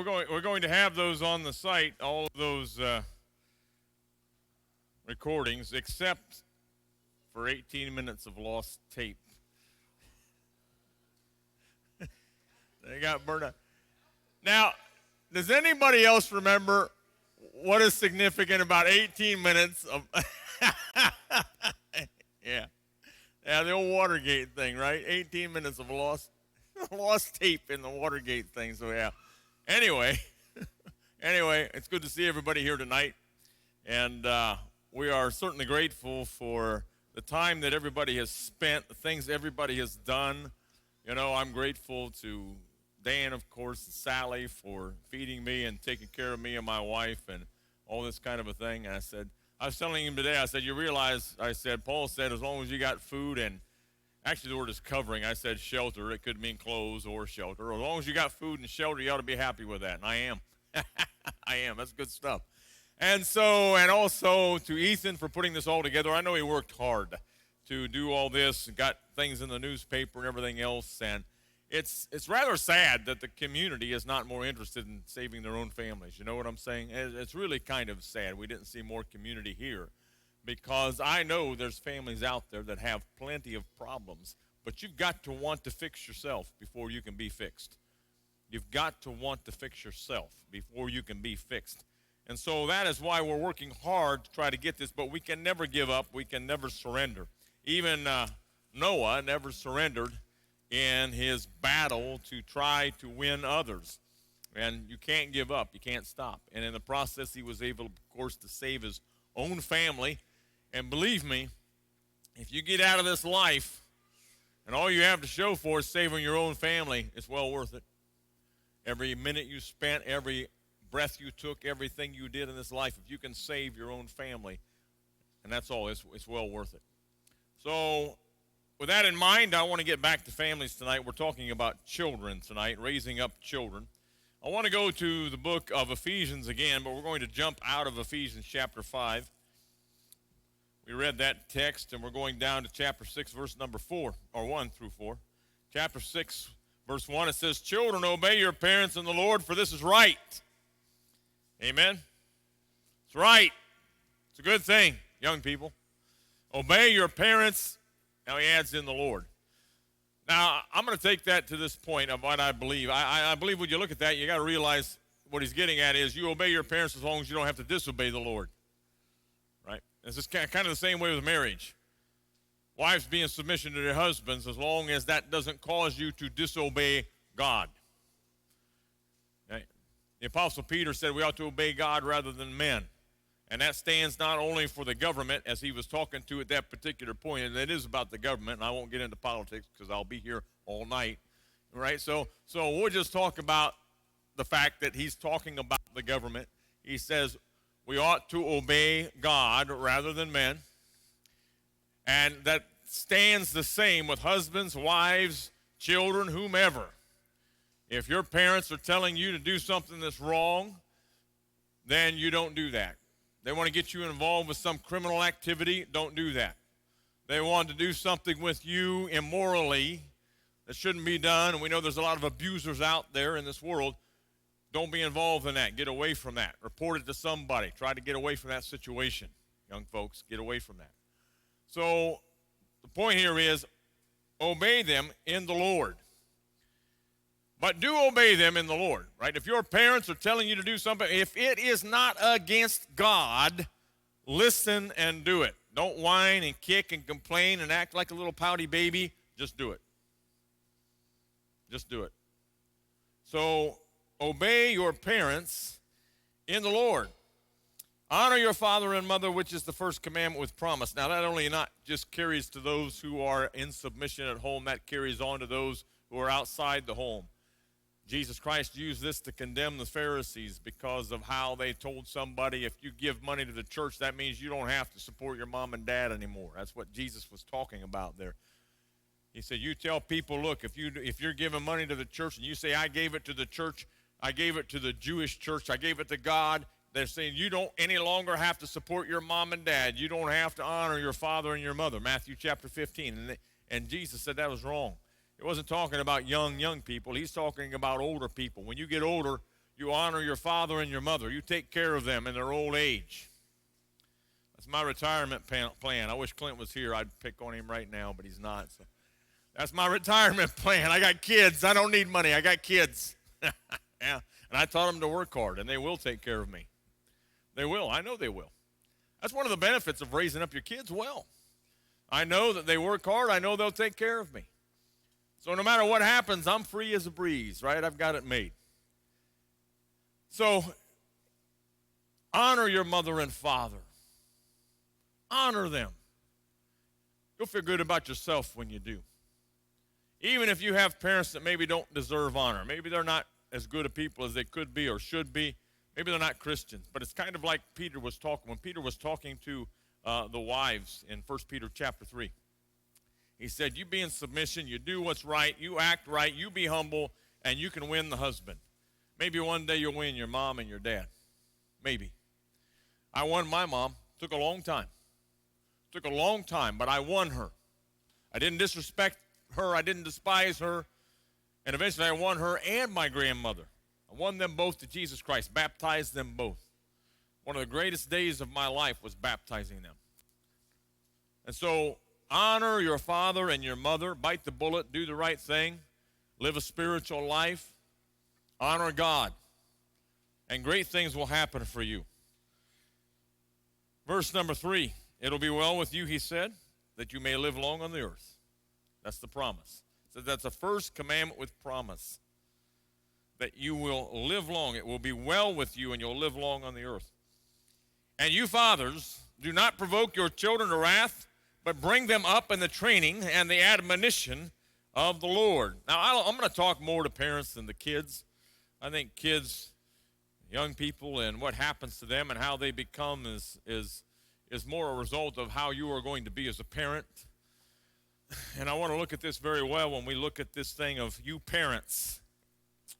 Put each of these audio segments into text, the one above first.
we're going to have those on the site, all of those recordings, except for 18 minutes of lost tape. They got burned out. Now, does anybody else remember what is significant about 18 minutes of... Yeah, the old Watergate thing, right? 18 minutes of lost tape in the Watergate thing, so yeah. Anyway, it's good to see everybody here tonight, and we are certainly grateful for the time that everybody has spent, the things everybody has done. You know, I'm grateful to Dan, of course, and Sally for feeding me and taking care of me and my wife and all this kind of a thing. And I was telling him today, I said, you realize, Paul said, as long as you got food and, actually the word is covering. I said shelter. It could mean clothes or shelter. As long as you got food and shelter, you ought to be happy with that. And I am. I am. That's good stuff. And also to Ethan for putting this all together. I know he worked hard to do all this and got things in the newspaper and everything else. And it's rather sad that the community is not more interested in saving their own families. You know what I'm saying? It's really kind of sad we didn't see more community here, because I know there's families out there that have plenty of problems, but you've got to want to fix yourself before you can be fixed. You've got to want to fix yourself before you can be fixed. And so that is why we're working hard to try to get this, but we can never give up. We can never surrender. Even Noah never surrendered in his battle to try to win others. And you can't give up. You can't stop. And in the process, he was able, of course, to save his own family. And believe me, if you get out of this life and all you have to show for is saving your own family, it's well worth it. Every minute you spent, every breath you took, everything you did in this life, if you can save your own family, and that's all, it's well worth it. So with that in mind, I want to get back to families tonight. We're talking about children tonight, raising up children. I want to go to the book of Ephesians again, but we're going to jump out of Ephesians chapter 5. We read that text, and we're going down to chapter 6, verse number 4, or 1 through 4. Chapter 6, verse 1, it says, "Children, obey your parents in the Lord, for this is right." Amen? It's right. It's a good thing, young people. Obey your parents. Now he adds in the Lord. Now, I'm going to take that to this point of what I believe. I believe when you look at that, you got to realize what he's getting at is you obey your parents as long as you don't have to disobey the Lord. Right? It's just kind of the same way with marriage. Wives be in submission to their husbands as long as that doesn't cause you to disobey God. Right? The Apostle Peter said we ought to obey God rather than men. And that stands not only for the government, as he was talking to at that particular point, and it is about the government, and I won't get into politics because I'll be here all night, right? So we'll just talk about the fact that he's talking about the government. He says we ought to obey God rather than men, and that stands the same with husbands, wives, children, whomever. If your parents are telling you to do something that's wrong, then you don't do that. They want to get you involved with some criminal activity, don't do that. They want to do something with you immorally that shouldn't be done, and we know there's a lot of abusers out there in this world. Don't be involved in that. Get away from that. Report it to somebody. Try to get away from that situation. Young folks, get away from that. So the point here is obey them in the Lord. But do obey them in the Lord, right? If your parents are telling you to do something, if it is not against God, listen and do it. Don't whine and kick and complain and act like a little pouty baby. Just do it. Just do it. So obey your parents in the Lord. Honor your father and mother, which is the first commandment with promise. Now, that only not just carries to those who are in submission at home, that carries on to those who are outside the home. Jesus Christ used this to condemn the Pharisees because of how they told somebody, if you give money to the church, that means you don't have to support your mom and dad anymore. That's what Jesus was talking about there. He said, you tell people, look, if you're giving money to the church and you say, I gave it to the church, I gave it to the Jewish church, I gave it to God, they're saying you don't any longer have to support your mom and dad. You don't have to honor your father and your mother. Matthew chapter 15. And Jesus said that was wrong. He wasn't talking about young people. He's talking about older people. When you get older, You honor your father and your mother. You take care of them in their old age. That's my retirement plan. I wish Clint was here. I'd pick on him right now, but he's not. So that's my retirement plan. I got kids. I don't need money. I got kids. Yeah. And I taught them to work hard, and they will take care of me. They will. I know they will. That's one of the benefits of raising up your kids well. I know that they work hard. I know they'll take care of me. So no matter what happens, I'm free as a breeze, right? I've got it made. So honor your mother and father. Honor them. You'll feel good about yourself when you do. Even if you have parents that maybe don't deserve honor. Maybe they're not as good a people as they could be or should be. Maybe they're not Christians. But it's kind of like Peter was talking. When Peter was talking to the wives in 1 Peter chapter 3. He said, you be in submission, you do what's right, you act right, you be humble, and you can win the husband. Maybe one day you'll win your mom and your dad. Maybe. I won my mom. Took a long time. Took a long time, but I won her. I didn't disrespect her. I didn't despise her. And eventually I won her and my grandmother. I won them both to Jesus Christ, baptized them both. One of the greatest days of my life was baptizing them. And so honor your father and your mother. Bite the bullet. Do the right thing. Live a spiritual life. Honor God. And great things will happen for you. Verse number 3. It'll be well with you, he said, that you may live long on the earth. That's the promise. So that's the first commandment with promise. That you will live long. It will be well with you and you'll live long on the earth. And you fathers, do not provoke your children to wrath, but bring them up in the training and the admonition of the Lord. Now, I'm going to talk more to parents than the kids. I think kids, young people, and what happens to them and how they become is more a result of how you are going to be as a parent. And I want to look at this very well when we look at this thing of you parents,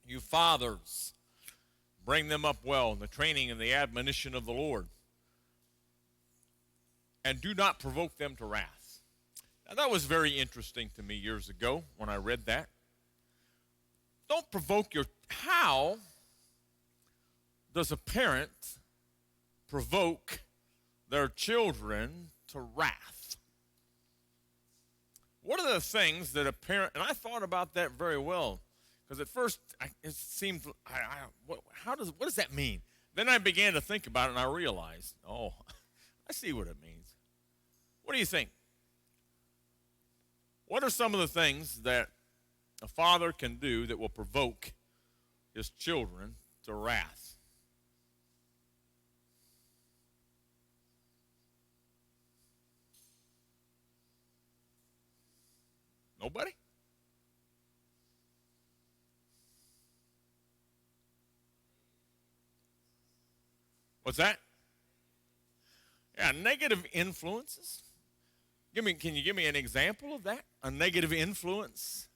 you fathers, bring them up well in the training and the admonition of the Lord. And do not provoke them to wrath. Now, that was very interesting to me years ago when I read that. Don't provoke how does a parent provoke their children to wrath? What are the things that a parent, and I thought about that very well, because at first it seemed, what does that mean? Then I began to think about it and I realized, oh, I see what it means. What do you think? What are some of the things that a father can do that will provoke his children to wrath? Nobody? What's that? Yeah, negative influences. Can you give me an example of that? A negative influence?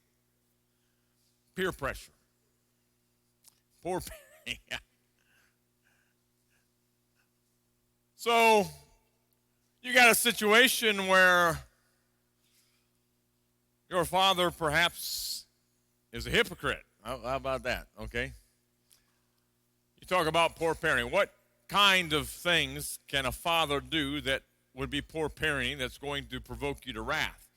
Peer pressure. Poor parent. Yeah. So you got a situation where your father perhaps is a hypocrite. How about that? Okay. You talk about poor parenting. What kind of things can a father do that would be poor parenting that's going to provoke you to wrath?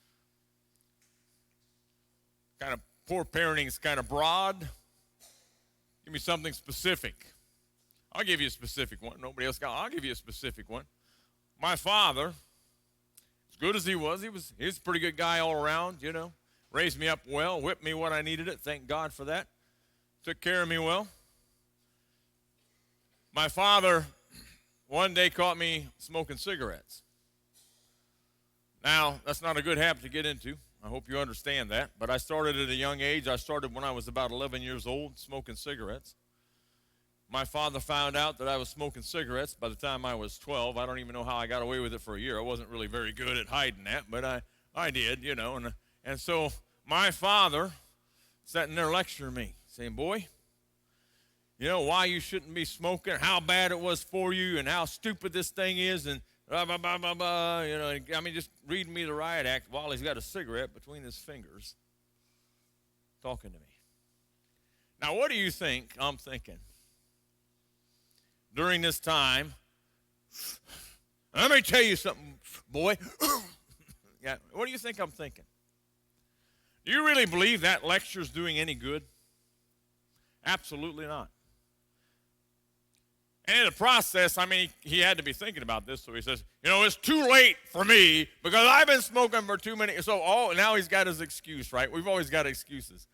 Kind of poor parenting is kind of broad. Give me something specific. I'll give you a specific one. Nobody else got. I'll give you a specific one. My father, as good as he was a pretty good guy all around, you know. Raised me up well, whipped me when I needed it. Thank God for that. Took care of me well. My father one day caught me smoking cigarettes. Now, that's not a good habit to get into. I hope you understand that. But I started at a young age. I started when I was about 11 years old smoking cigarettes. My father found out that I was smoking cigarettes by the time I was 12. I don't even know how I got away with it for a year. I wasn't really very good at hiding that, but I did, you know. And so my father sitting there lecturing me, saying, boy, you know, why you shouldn't be smoking, how bad it was for you, and how stupid this thing is, and blah, blah, blah, blah, blah. You know, I mean, just reading me the riot act while he's got a cigarette between his fingers talking to me. Now, what do you think I'm thinking? during this time. Let me tell you something, boy. Yeah, what do you think I'm thinking? Do you really believe that lecture's doing any good? Absolutely not. And in the process, I mean, he had to be thinking about this, so he says, it's too late for me because I've been smoking for too many. So now he's got his excuse, right? We've always got excuses.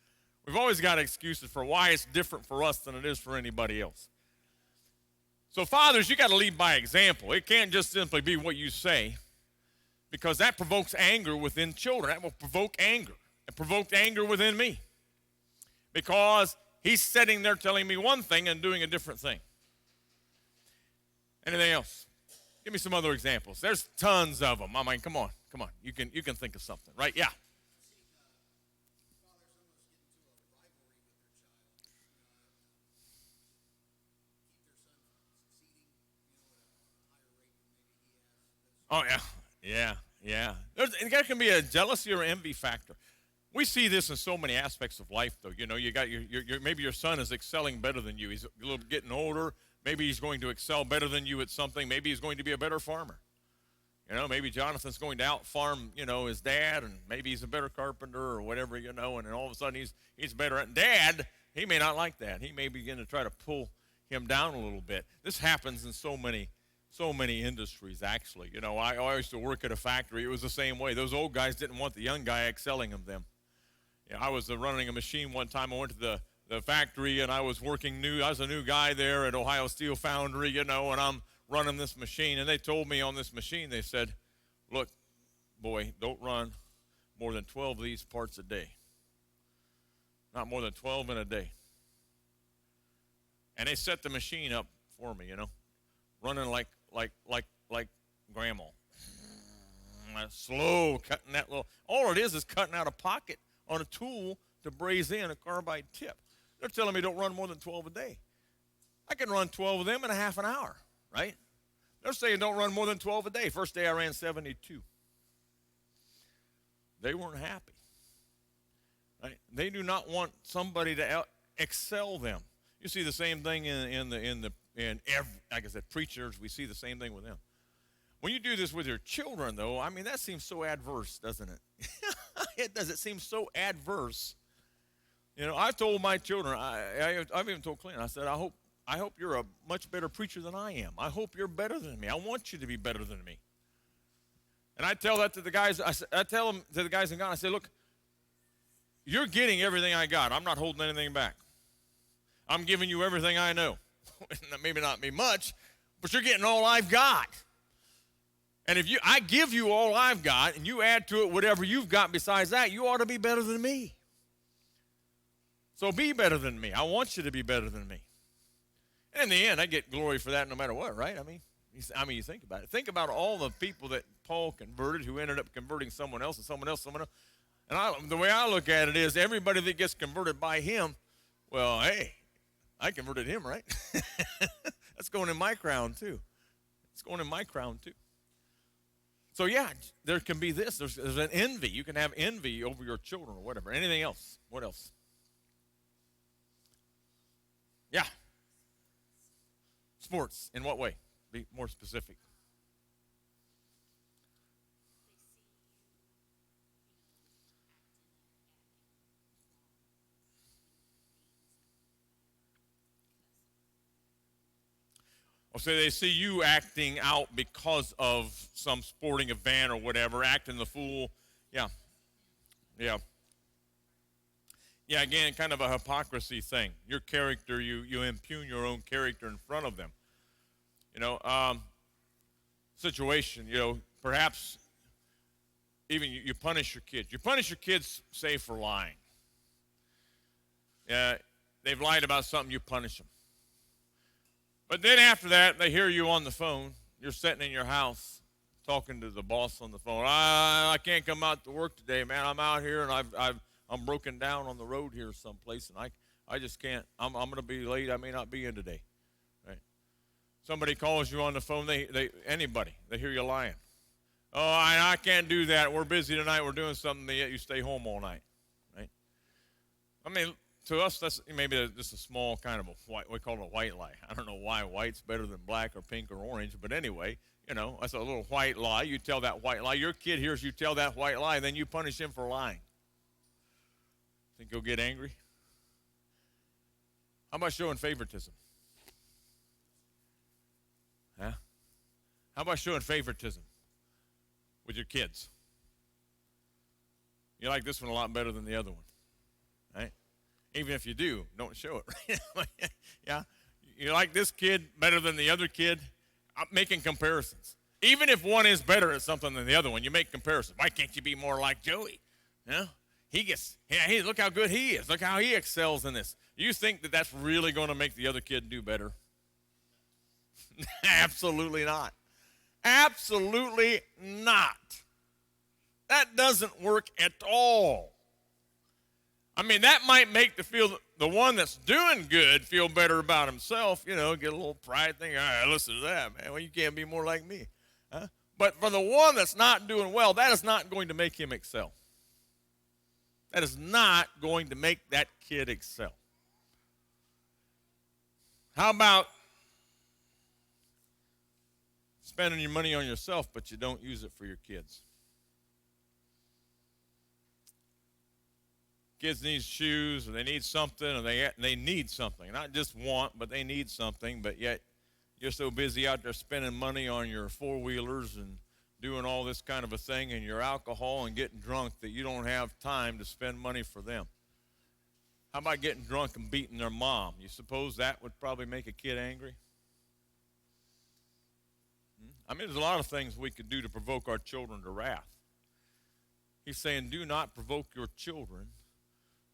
We've always got excuses for why it's different for us than it is for anybody else. So fathers, you got to lead by example. It can't just simply be what you say, because that provokes anger within children. That will provoke anger. It provoked anger within me, because he's sitting there telling me one thing and doing a different thing. Anything else? Give me some other examples. There's tons of them. I mean, come on. You can think of something, right? Yeah. Oh, yeah. There can be a jealousy or envy factor. We see this in so many aspects of life, though. You got maybe your son is excelling better than you. He's a little getting older. Maybe he's going to excel better than you at something. Maybe he's going to be a better farmer. Maybe Jonathan's going to out-farm, his dad, and maybe he's a better carpenter or whatever, and then all of a sudden he's better at Dad, he may not like that. He may begin to try to pull him down a little bit. This happens in so many industries, actually. I used to work at a factory. It was the same way. Those old guys didn't want the young guy excelling of them. I was running a machine one time. I went to the factory, and I was working new. I was a new guy there at Ohio Steel Foundry, and I'm running this machine. And they told me on this machine, they said, look, boy, don't run more than 12 of these parts a day. Not more than 12 in a day. And they set the machine up for me, running like grandma. Slow, cutting that little. All it is cutting out a pocket on a tool to braze in a carbide tip. They're telling me don't run more than 12 a day. I can run 12 of them in a half an hour, right? They're saying don't run more than 12 a day. First day I ran 72. They weren't happy. Right? They do not want somebody to excel them. You see the same thing in every, like I said, preachers. We see the same thing with them. When you do this with your children, though, I mean, that seems so adverse, doesn't it? It does. It seems so adverse. I've told my children, I've even told Clint, I said, I hope you're a much better preacher than I am. I hope you're better than me. I want you to be better than me. And I tell that to the guys. I tell them to the guys in God. I say, look, you're getting everything I got. I'm not holding anything back. I'm giving you everything I know. Maybe not me much, but you're getting all I've got. And if I give you all I've got, and you add to it whatever you've got besides that, you ought to be better than me. So be better than me. I want you to be better than me. And in the end, I get glory for that no matter what, right? I mean, you think about it. Think about all the people that Paul converted who ended up converting someone else and someone else, someone else. And the way I look at it is everybody that gets converted by him, well, hey, I converted him, right? That's going in my crown, too. It's going in my crown, too. So, yeah, there can be this. There's an envy. You can have envy over your children or whatever. Anything else? What else? Yeah. Sports. In what way? Be more specific. So they see you acting out because of some sporting event or whatever, acting the fool. Yeah. Yeah, again, kind of a hypocrisy thing. Your character, you impugn your own character in front of them. Situation, perhaps even you punish your kids. You punish your kids, say, for lying. They've lied about something, you punish them. But then after that, they hear you on the phone. You're sitting in your house talking to the boss on the phone. I can't come out to work today, man. I'm out here, and I'm broken down on the road here someplace, and I just can't. I'm going to be late. I may not be in today. Right? Somebody calls you on the phone. Anybody, they hear you lying. Oh, I can't do that. We're busy tonight. We're doing something, yet you stay home all night. Right? I mean, to us, that's maybe just a small kind of a white, we call it a white lie. I don't know why white's better than black or pink or orange, but anyway, that's a little white lie. You tell that white lie. Your kid hears you tell that white lie, then you punish him for lying. Think he'll get angry? How about showing favoritism? Huh? How about showing favoritism with your kids? You like this one a lot better than the other one, right? Even if you do, don't show it. Yeah, you like this kid better than the other kid. I'm making comparisons. Even if one is better at something than the other one, you make comparisons. Why can't you be more like Joey? Hey, look how good he is. Look how he excels in this. You think that that's really going to make the other kid do better? Absolutely not. Absolutely not. That doesn't work at all. I mean, that might make the one that's doing good feel better about himself, get a little pride thing. All right, listen to that, man. Well, you can't be more like me. Huh? But for the one that's not doing well, that is not going to make him excel. That is not going to make that kid excel. How about spending your money on yourself, but you don't use it for your kids? Kids need shoes, or they need something, or they need something. Not just want, but they need something, but yet you're so busy out there spending money on your four-wheelers and doing all this kind of a thing, and your alcohol and getting drunk, that you don't have time to spend money for them. How about getting drunk and beating their mom? You suppose that would probably make a kid angry? I mean, there's a lot of things we could do to provoke our children to wrath. He's saying, do not provoke your children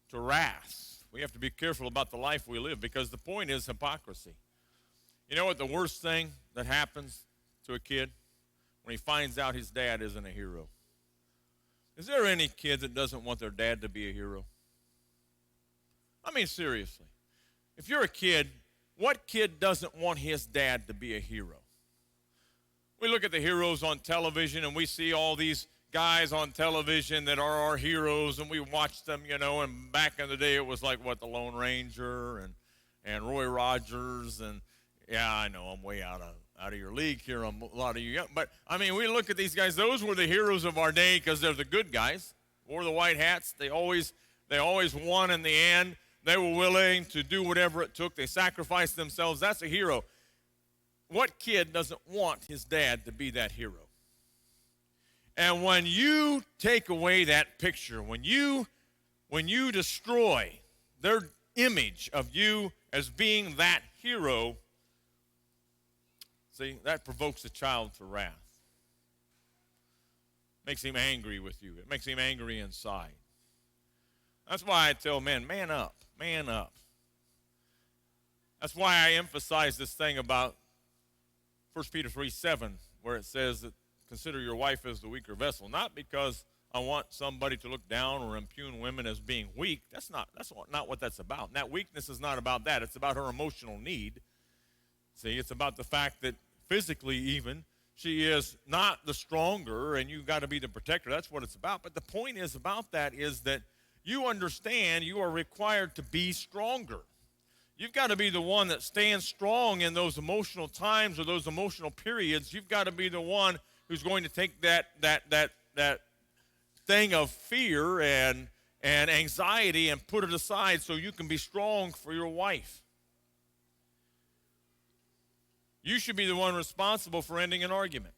to wrath. We have to be careful about the life we live, because the point is hypocrisy. You know what the worst thing that happens to a kid? When he finds out his dad isn't a hero. Is there any kid that doesn't want their dad to be a hero? I mean, seriously. If you're a kid, what kid doesn't want his dad to be a hero? We look at the heroes on television, and we see all these guys on television that are our heroes, and we watch them, and back in the day it was like, the Lone Ranger and Roy Rogers, and yeah, I know I'm way out of your league here on a lot of you. But, I mean, we look at these guys. Those were the heroes of our day because they're the good guys. Wore the white hats. They always won in the end. They were willing to do whatever it took. They sacrificed themselves. That's a hero. What kid doesn't want his dad to be that hero? And when you take away that picture, when you destroy their image of you as being that hero, see, that provokes a child to wrath. Makes him angry with you. It makes him angry inside. That's why I tell men, man up, man up. That's why I emphasize this thing about 1 Peter 3:7, where it says that consider your wife as the weaker vessel. Not because I want somebody to look down or impugn women as being weak. That's not what that's about. And that weakness is not about that. It's about her emotional need. See, it's about the fact that physically even, she is not the stronger, and you've got to be the protector. That's what it's about. But the point is about that is that you understand you are required to be stronger. You've got to be the one that stands strong in those emotional times or those emotional periods. You've got to be the one who's going to take that thing of fear and anxiety and put it aside so you can be strong for your wife. You should be the one responsible for ending an argument.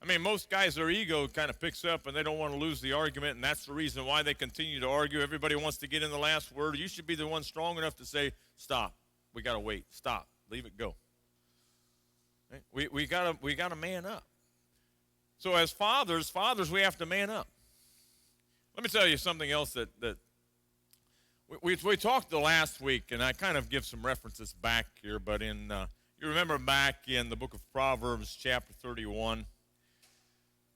I mean, most guys, their ego kind of picks up and they don't want to lose the argument, and that's the reason why they continue to argue. Everybody wants to get in the last word. You should be the one strong enough to say, stop. We got to wait. Stop. Leave it go. Right? We got to man up. So as fathers, we have to man up. Let me tell you something else that we talked the last week, and I kind of give some references back here, but you remember back in the book of Proverbs, chapter 31,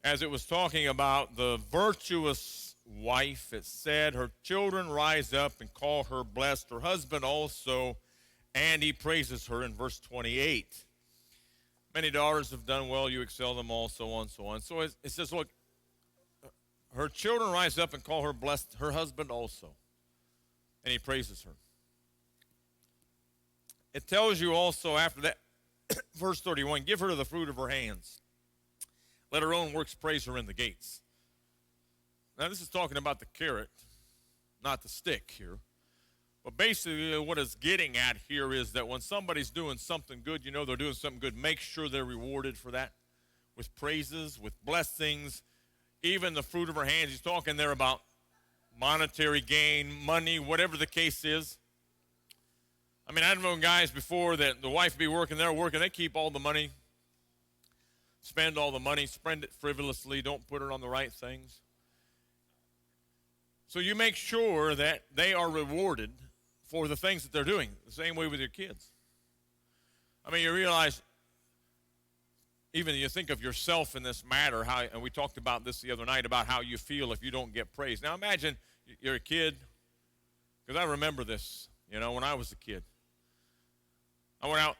as it was talking about the virtuous wife, it said, her children rise up and call her blessed, her husband also, and he praises her in verse 28. Many daughters have done well, you excel them all, so on, so on. So it says, look, her children rise up and call her blessed, her husband also. and he praises her. It tells you also after that, verse 31, give her the fruit of her hands. Let her own works praise her in the gates. Now this is talking about the carrot, not the stick here. But basically what it's getting at here is that when somebody's doing something good, you know they're doing something good, make sure they're rewarded for that with praises, with blessings, even the fruit of her hands. He's talking there about monetary gain, money, whatever the case is. I mean, I've known guys before that the wife be working, they're working, they keep all the money, spend all the money, spend it frivolously, don't put it on the right things. So you make sure that they are rewarded for the things that they're doing. The same way with your kids. I mean, you realize, even you think of yourself in this matter, how, and we talked about this the other night, about how you feel if you don't get praise. Now imagine you're a kid, because I remember this, you know, when I was a kid. I went out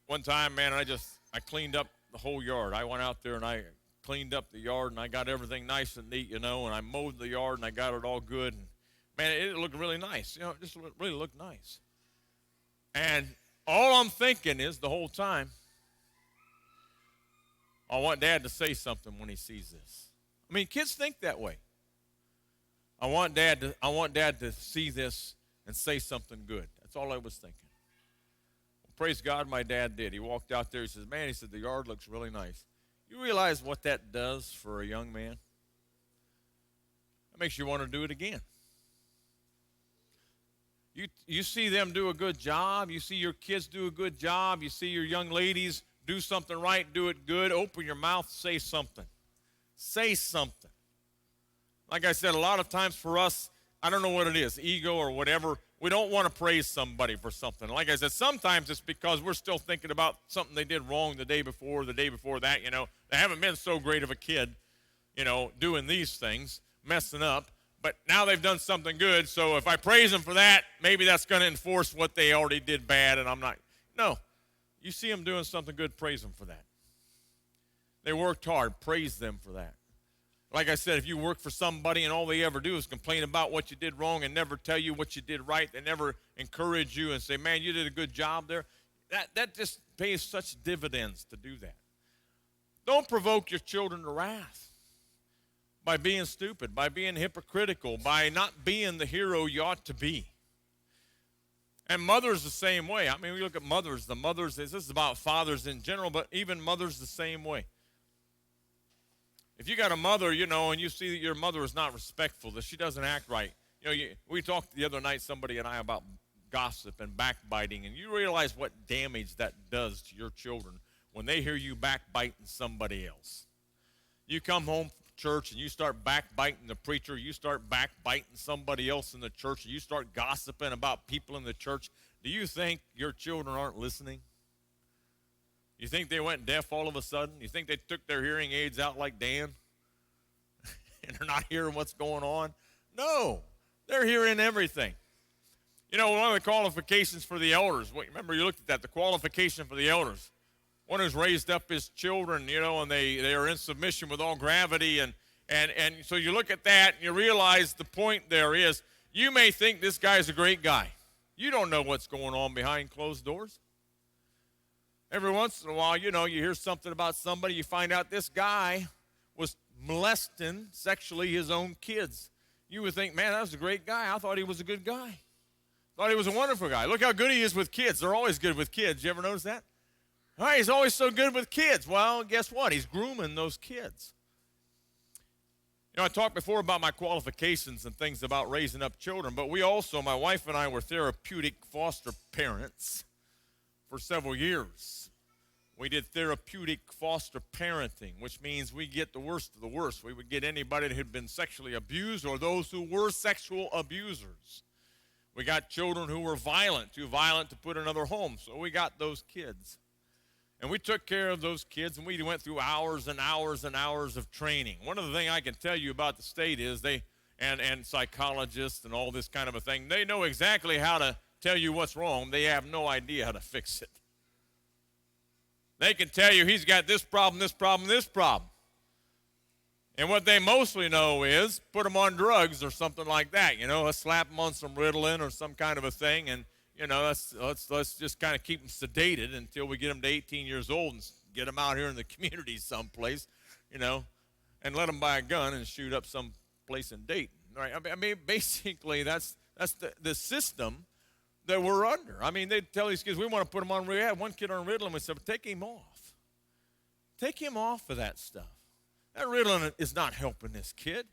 one time, man, and I cleaned up the whole yard. I went out there and I cleaned up the yard and I got everything nice and neat, you know, and I mowed the yard and I got it all good. And man, it looked really nice. You know, it just really looked nice. And all I'm thinking is the whole time, I want Dad to say something when he sees this. I mean, kids think that way. I want Dad to see this and say something good. That's all I was thinking. Well, praise God, my dad did. He walked out there. He says, man, he said, the yard looks really nice. You realize what that does for a young man? That makes you want to do it again. You see them do a good job. You see your kids do a good job. You see your young ladies do something right, do it good. Open your mouth, say something. Say something. Like I said, a lot of times for us, I don't know what it is, ego or whatever, we don't want to praise somebody for something. Like I said, sometimes it's because we're still thinking about something they did wrong the day before that, you know. They haven't been so great of a kid, you know, doing these things, messing up. But now they've done something good, so if I praise them for that, maybe that's going to enforce what they already did bad, and I'm not. No. You see them doing something good, praise them for that. They worked hard, praise them for that. Like I said, if you work for somebody and all they ever do is complain about what you did wrong and never tell you what you did right, they never encourage you and say, man, you did a good job there, that just pays such dividends to do that. Don't provoke your children to wrath by being stupid, by being hypocritical, by not being the hero you ought to be. And mothers the same way. I mean, we look at mothers. This is about fathers in general, but even mothers the same way. If you got a mother, you know, and you see that your mother is not respectful, that she doesn't act right. You know, we talked the other night, somebody and I, about gossip and backbiting, and you realize what damage that does to your children when they hear you backbiting somebody else. You come home from church and you start backbiting the preacher, you start backbiting somebody else in the church, and you start gossiping about people in the church. Do you think your children aren't listening? You think they went deaf all of a sudden? You think they took their hearing aids out like Dan and they're not hearing what's going on? No, they're hearing everything. You know, one of the qualifications for the elders, remember you looked at that, the qualification for the elders. One who's raised up his children, you know, and they are in submission with all gravity. And so you look at that and you realize the point there is, you may think this guy's a great guy. You don't know what's going on behind closed doors. Every once in a while, you know, you hear something about somebody, you find out this guy was molesting sexually his own kids. You would think, man, that was a great guy. I thought he was a good guy. Thought he was a wonderful guy. Look how good he is with kids. They're always good with kids. You ever notice that? All right, he's always so good with kids. Well, guess what? He's grooming those kids. You know, I talked before about my qualifications and things about raising up children, but we also, my wife and I, were therapeutic foster parents for several years. We did therapeutic foster parenting, which means we get the worst of the worst. We would get anybody that had been sexually abused or those who were sexual abusers. We got children who were violent, too violent to put in another home, so we got those kids. And we took care of those kids, and we went through hours and hours and hours of training. One of the things I can tell you about the state is and psychologists and all this kind of a thing, they know exactly how to tell you what's wrong. They have no idea how to fix it. They can tell you he's got this problem, this problem, this problem. And what they mostly know is put them on drugs or something like that. Let's slap them on some Ritalin or some kind of a thing, and let's just kind of keep them sedated until we get them to 18 years old and get them out here in the community someplace, and let them buy a gun and shoot up some place in Dayton. Right? I mean, basically, that's the system that we're under. I mean, they tell these kids, we want to put them on. We had one kid on Ritalin. We said, well, take him off. Take him off of that stuff. That Ritalin is not helping this kid.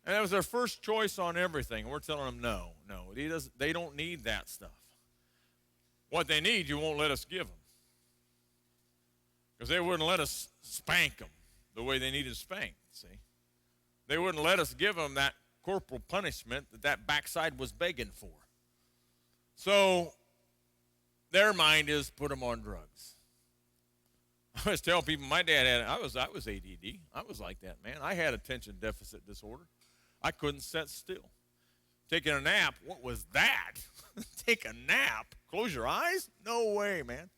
And that was their first choice on everything. And we're telling them, no, they don't need that stuff. What they need, you won't let us give them. Because they wouldn't let us spank them the way they needed spanked, see. They wouldn't let us give them that corporal punishment that backside was begging for. So their mind is put them on drugs. I always tell people my dad had, I was ADD. I was like that, man. I had attention deficit disorder. I couldn't sit still. Taking a nap, what was that? Take a nap? Close your eyes? No way, man.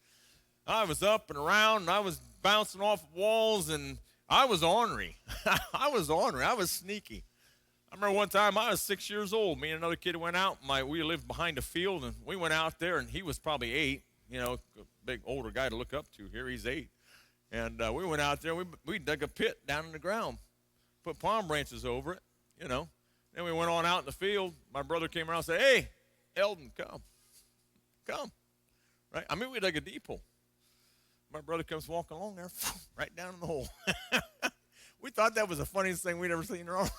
I was up and around, and I was bouncing off walls, and I was ornery. I was sneaky. I remember one time I was 6 years old. Me and another kid went out. We lived behind a field, and we went out there, and he was probably 8. A big older guy to look up to here. He's 8. And we went out there. We dug a pit down in the ground, put palm branches over it, Then we went on out in the field. My brother came around and said, hey, Eldon, come. Right? I mean, we dug a deep hole. My brother comes walking along there, right down in the hole. We thought that was the funniest thing we'd ever seen in our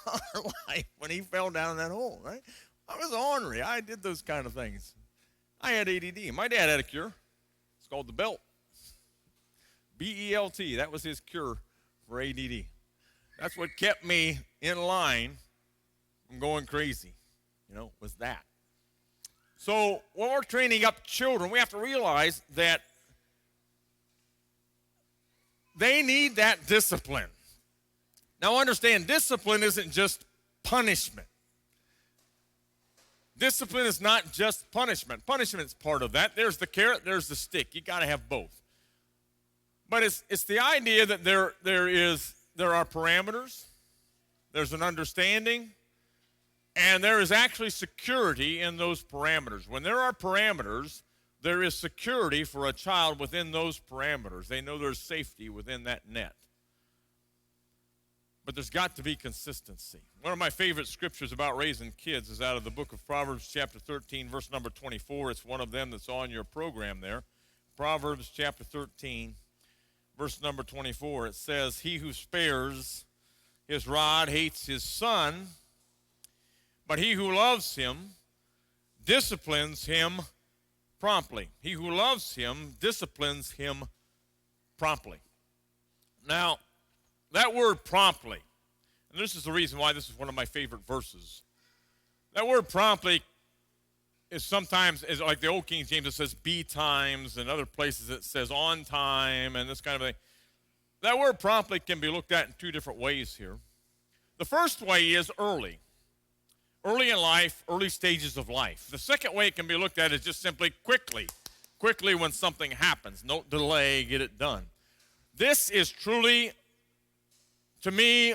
life when he fell down in that hole, right? I was ornery. I did those kind of things. I had ADD. My dad had a cure. It's called the belt. B-E-L-T. That was his cure for ADD. That's what kept me in line from going crazy, was that. So when we're training up children, we have to realize that they need that discipline. Now understand, discipline isn't just punishment. Discipline is not just punishment. Punishment is part of that. There's the carrot, there's the stick. You got to have both. But it's the idea that there are parameters, there's an understanding, and there is actually security in those parameters. When there are parameters, there is security for a child within those parameters. They know there's safety within that net. But there's got to be consistency. One of my favorite scriptures about raising kids is out of the book of Proverbs chapter 13, verse number 24. It's one of them that's on your program there. Proverbs chapter 13, verse number 24. It says, he who spares his rod hates his son, but he who loves him disciplines him promptly. He who loves him disciplines him promptly. Now, that word promptly, and this is the reason why this is one of my favorite verses. That word promptly is sometimes, like the old King James, it says be times, and other places it says on time, and this kind of thing. That word promptly can be looked at in two different ways here. The first way is early. Early in life, early stages of life. The second way it can be looked at is just simply quickly. Quickly when something happens. No delay, get it done. This is truly, to me,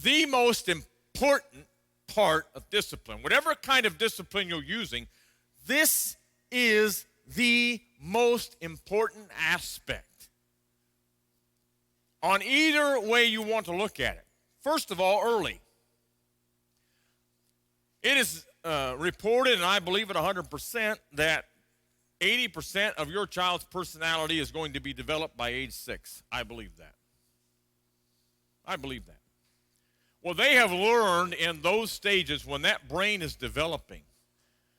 the most important part of discipline. Whatever kind of discipline you're using, this is the most important aspect. On either way you want to look at it. First of all, early. It is reported, and I believe it 100%, that 80% of your child's personality is going to be developed by age 6. I believe that. I believe that. Well, they have learned in those stages when that brain is developing,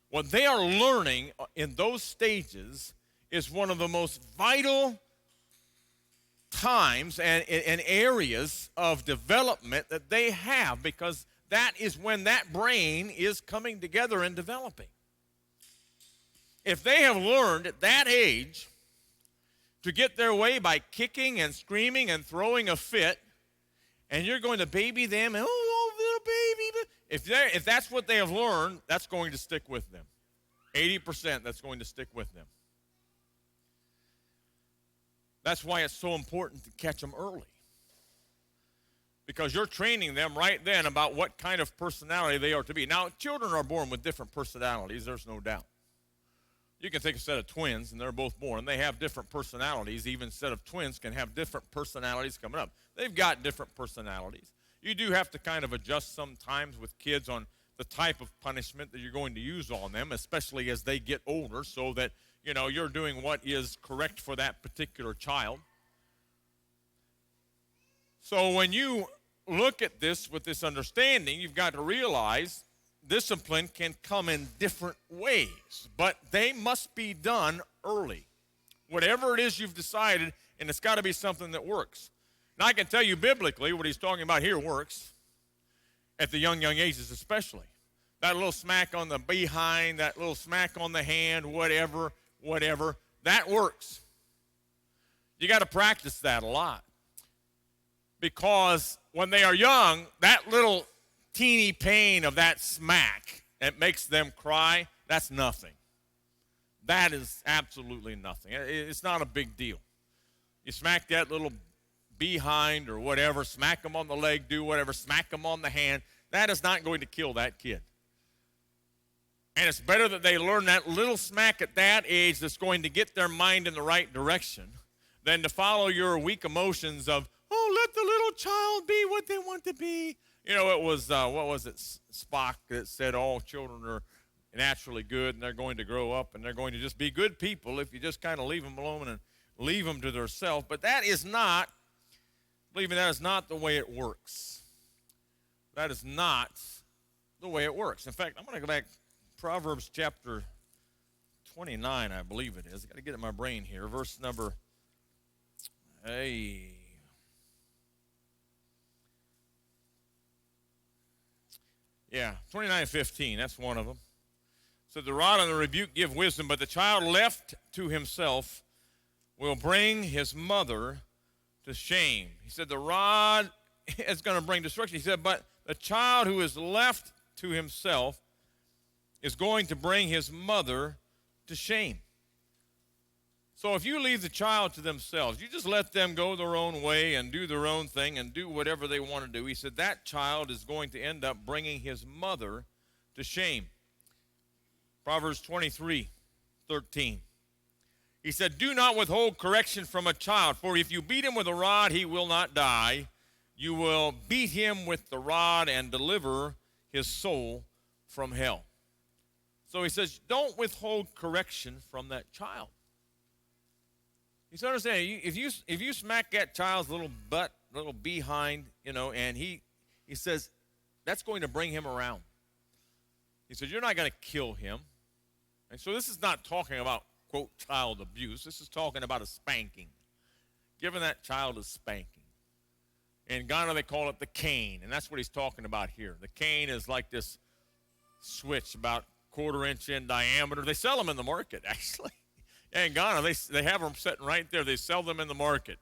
what they are learning in those stages is one of the most vital times and areas of development that they have, because that is when that brain is coming together and developing. If they have learned at that age to get their way by kicking and screaming and throwing a fit, and you're going to baby them, and oh little baby, if that's what they have learned, that's going to stick with them. 80%, that's going to stick with them. That's why it's so important to catch them early. because you're training them right then about what kind of personality they are to be. Now, children are born with different personalities, there's no doubt. You can take a set of twins, and they're both born, and they have different personalities. Even a set of twins can have different personalities coming up. They've got different personalities. You do have to kind of adjust sometimes with kids on the type of punishment that you're going to use on them, especially as they get older, so that, you're doing what is correct for that particular child. So when you look at this with this understanding, you've got to realize discipline can come in different ways, but they must be done early. Whatever it is you've decided, and it's got to be something that works. Now, I can tell you biblically what he's talking about here works, at the young ages especially. That little smack on the behind, that little smack on the hand, whatever, that works. You got to practice that a lot. Because when they are young, that little teeny pain of that smack that makes them cry, that's nothing. That is absolutely nothing. It's not a big deal. You smack that little behind or whatever, smack them on the leg, do whatever, smack them on the hand, that is not going to kill that kid. And it's better that they learn that little smack at that age that's going to get their mind in the right direction than to follow your weak emotions of, oh, let the little child be what they want to be. It was, what was it, Spock that said all children are naturally good and they're going to grow up and they're going to just be good people if you just kind of leave them alone and leave them to themselves. But that is not, believe me, that is not the way it works. That is not the way it works. In fact, I'm going to go back to Proverbs chapter 29, I believe it is. I've got to get it in my brain here. Verse number, 29:15, that's one of them. So the rod and the rebuke give wisdom, but the child left to himself will bring his mother to shame. He said the rod is going to bring destruction. He said, but the child who is left to himself is going to bring his mother to shame. So if you leave the child to themselves, you just let them go their own way and do their own thing and do whatever they want to do, he said that child is going to end up bringing his mother to shame. Proverbs 23:13. He said, do not withhold correction from a child, for if you beat him with a rod, he will not die. You will beat him with the rod and deliver his soul from hell. So he says, don't withhold correction from that child. You see what I'm saying? If you smack that child's little butt, little behind, and he says, that's going to bring him around. He says, you're not going to kill him. And so this is not talking about, quote, child abuse. This is talking about a spanking. Giving that child a spanking. In Ghana, they call it the cane, and that's what he's talking about here. The cane is like this switch about 1/4 inch in diameter. They sell them in the market, actually. In Ghana, they have them sitting right there. They sell them in the market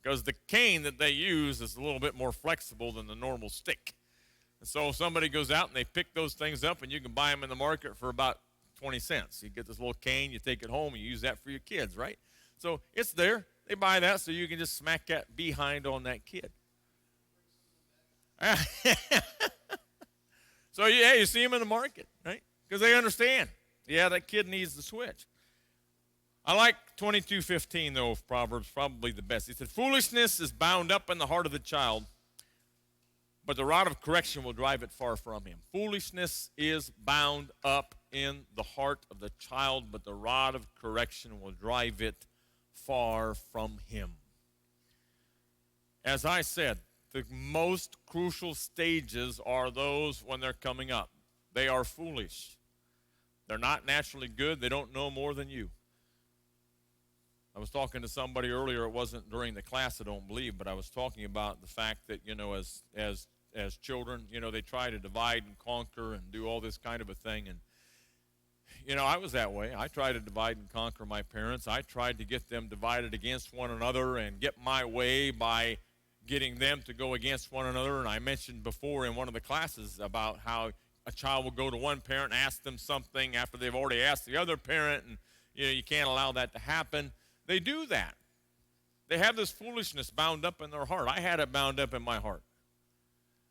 because the cane that they use is a little bit more flexible than the normal stick. And so if somebody goes out and they pick those things up, and you can buy them in the market for about 20 cents. You get this little cane, you take it home, and you use that for your kids, right? So it's there. They buy that so you can just smack that behind on that kid. So, yeah, you see them in the market, right? Because they understand. Yeah, that kid needs the switch. I like 22:15, though, of Proverbs, probably the best. He said, foolishness is bound up in the heart of the child, but the rod of correction will drive it far from him. Foolishness is bound up in the heart of the child, but the rod of correction will drive it far from him. As I said, the most crucial stages are those when they're coming up. They are foolish. They're not naturally good. They don't know more than you. I was talking to somebody earlier. It wasn't during the class, I don't believe, but I was talking about the fact that, as children, they try to divide and conquer and do all this kind of a thing. And, I was that way. I tried to divide and conquer my parents. I tried to get them divided against one another and get my way by getting them to go against one another. And I mentioned before in one of the classes about how a child will go to one parent and ask them something after they've already asked the other parent, and you can't allow that to happen. They do that. They have this foolishness bound up in their heart. I had it bound up in my heart.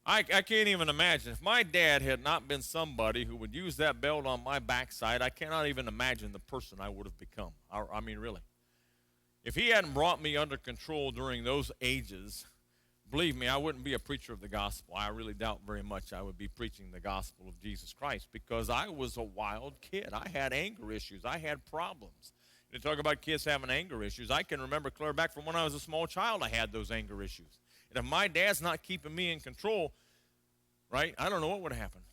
I can't even imagine. If my dad had not been somebody who would use that belt on my backside, I cannot even imagine the person I would have become. I mean, really. If he hadn't brought me under control during those ages, believe me, I wouldn't be a preacher of the gospel. I really doubt very much I would be preaching the gospel of Jesus Christ because I was a wild kid. I had anger issues. I had problems. You talk about kids having anger issues. I can remember clear back from when I was a small child, I had those anger issues. And if my dad's not keeping me in control, right, I don't know what would have happened.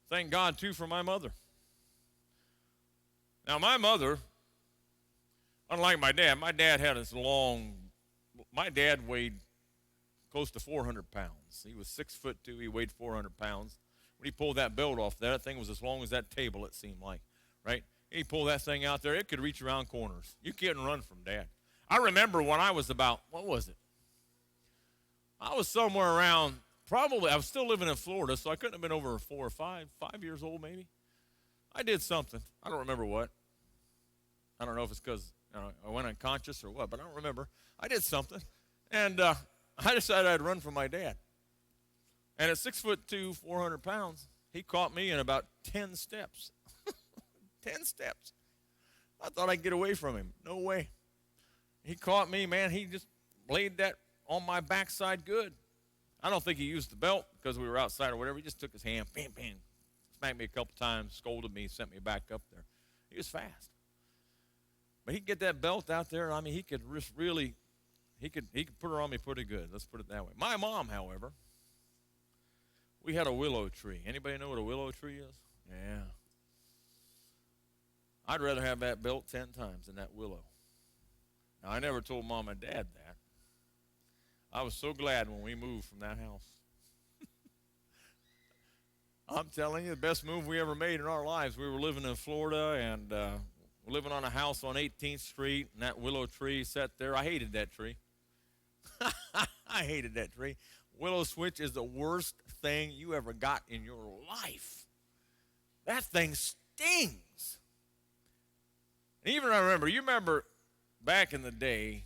Thank God, too, for my mother. Now, my mother, unlike my dad had this long, my dad weighed close to 400 pounds. He was 6'2", he weighed 400 pounds. When he pulled that belt off, that thing was as long as that table, it seemed like, right? He pulled that thing out there, it could reach around corners. You couldn't run from Dad. I remember when I was about, what was it? I was somewhere around, probably, I was still living in Florida, so I couldn't have been over 4 or 5 years old maybe. I did something. I don't remember what. I don't know if it's because I went unconscious or what, but I don't remember. I did something, and I decided I'd run from my dad. And at 6'2", 400 pounds, he caught me in about 10 steps. 10 steps. I thought I'd get away from him. No way. He caught me, man. He just laid that on my backside good. I don't think he used the belt because we were outside or whatever. He just took his hand, bam, bam, smacked me a couple times, scolded me, sent me back up there. He was fast. But he could get that belt out there. I mean, he could really, he could put her on me pretty good. Let's put it that way. My mom, however, we had a willow tree. Anybody know what a willow tree is? Yeah. I'd rather have that belt 10 times than that willow. Now, I never told Mom and Dad that. I was so glad when we moved from that house. I'm telling you, the best move we ever made in our lives. We were living in Florida and living on a house on 18th Street, and that willow tree sat there. I hated that tree. I hated that tree. Willow switch is the worst thing you ever got in your life. That thing stings. And even I remember back in the day,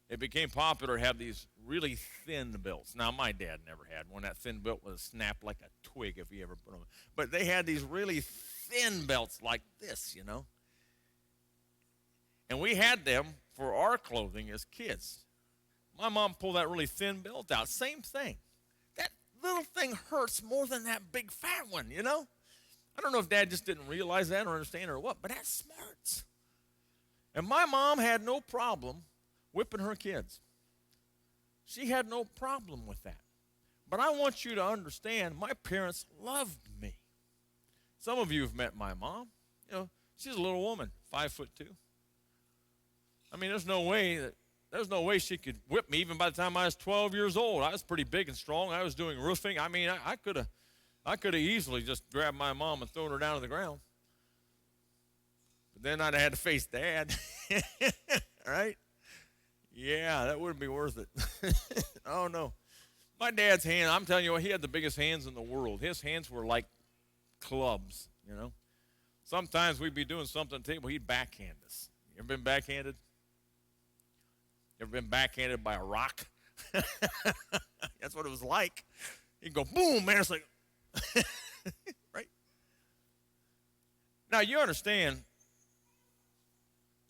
it became popular to have these really thin belts. Now, my dad never had one. That thin belt was snapped like a twig if he ever put them on. But they had these really thin belts like this, you know. And we had them for our clothing as kids. My mom pulled that really thin belt out. Same thing. That little thing hurts more than that big fat one, you know. I don't know if Dad just didn't realize that or understand or what, but that smarts. And my mom had no problem whipping her kids. She had no problem with that. But I want you to understand, my parents loved me. Some of you have met my mom. You know, she's a little woman, 5'2". I mean, there's no way she could whip me even by the time I was 12 years old. I was pretty big and strong. I was doing roofing. I mean, I could have easily just grabbed my mom and thrown her down to the ground. But then I'd have had to face Dad. Right? Yeah, that wouldn't be worth it. Oh, no. My dad's hand, I'm telling you what, he had the biggest hands in the world. His hands were like clubs, you know. Sometimes we'd be doing something at the table, he'd backhand us. You ever been backhanded? You ever been backhanded by a rock? That's what it was like. He'd go, boom, man. It's like, right? Now, you understand,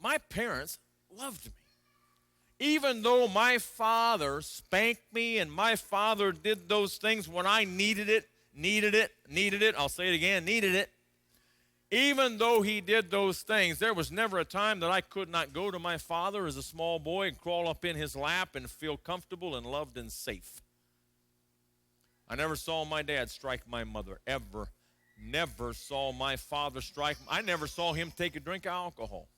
my parents loved me. Even though my father spanked me and my father did those things when I needed it, I'll say it again, needed it. Even though he did those things, there was never a time that I could not go to my father as a small boy and crawl up in his lap and feel comfortable and loved and safe. I never saw my dad strike my mother, ever. Never saw my father strike. I never saw him take a drink of alcohol.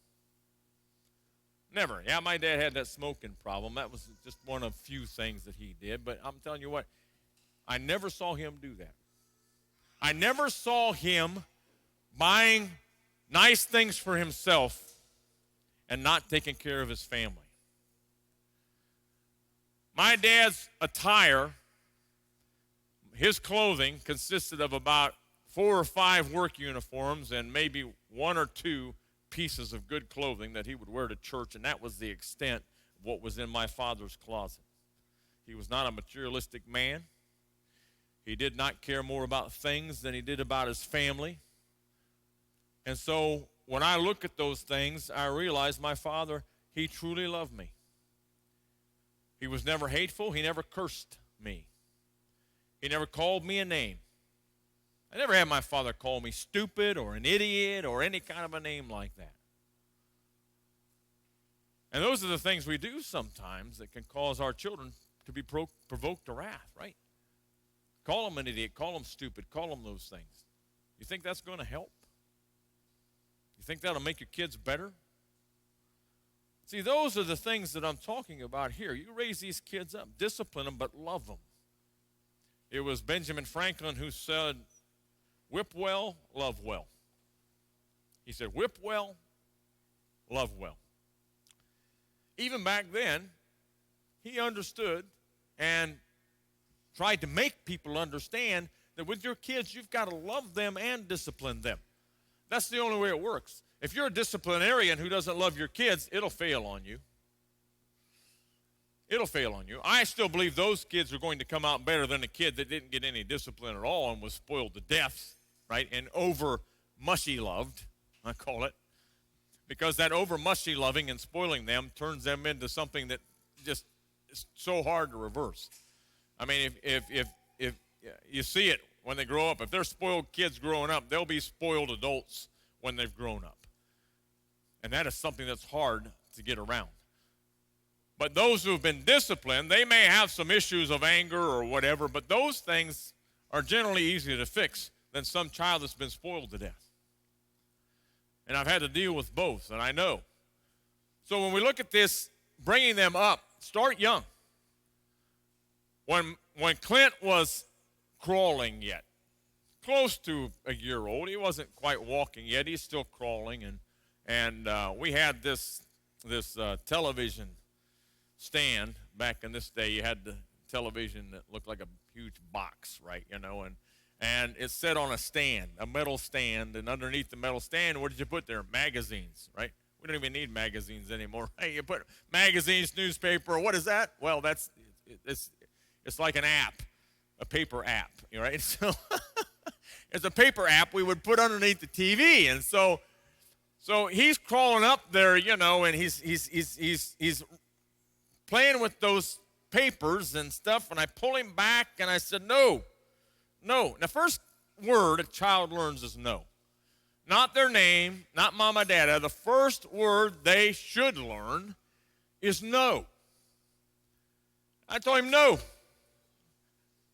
Never. Yeah, my dad had that smoking problem. That was just one of few things that he did. But I'm telling you what, I never saw him do that. I never saw him buying nice things for himself and not taking care of his family. My dad's attire, his clothing, consisted of about 4 or 5 work uniforms and maybe 1 or 2 pieces of good clothing that he would wear to church, and that was the extent of what was in my father's closet. He was not a materialistic man. He did not care more about things than he did about his family. And so when I look at those things, I realize my father, he truly loved me. He was never hateful. He never cursed me. He never called me a name. I never had my father call me stupid or an idiot or any kind of a name like that. And those are the things we do sometimes that can cause our children to be provoked to wrath, right? Call them an idiot, call them stupid, call them those things. You think that's going to help? You think that'll make your kids better? See, those are the things that I'm talking about here. You raise these kids up, discipline them, but love them. It was Benjamin Franklin who said, whip well, love well. He said, whip well, love well. Even back then, he understood and tried to make people understand that with your kids, you've got to love them and discipline them. That's the only way it works. If you're a disciplinarian who doesn't love your kids, it'll fail on you. It'll fail on you. I still believe those kids are going to come out better than a kid that didn't get any discipline at all and was spoiled to death, right? And over mushy loved, I call it. Because that over mushy loving and spoiling them turns them into something that just is so hard to reverse. I mean, if you see it when they grow up, if they're spoiled kids growing up, they'll be spoiled adults when they've grown up. And that is something that's hard to get around. But those who have been disciplined, they may have some issues of anger or whatever, but those things are generally easier to fix than some child that's been spoiled to death. And I've had to deal with both, and I know. So when we look at this, bringing them up, start young. When Clint was crawling yet, close to a year old, he wasn't quite walking yet. He's still crawling, and we had this television stand back in this day. You had the television that looked like a huge box, right? And it's set on a stand, a metal stand, and underneath the metal stand, what did you put there? Magazines, right? We don't even need magazines anymore. Hey, you put magazines, newspaper. What is that? Well, it's like an app, a paper app, right? So it's a paper app we would put underneath the TV, and so he's crawling up there, and he's playing with those papers and stuff, and I pull him back, and I said, no. No. The first word a child learns is no. Not their name, not mama, dada. The first word they should learn is no. I told him no.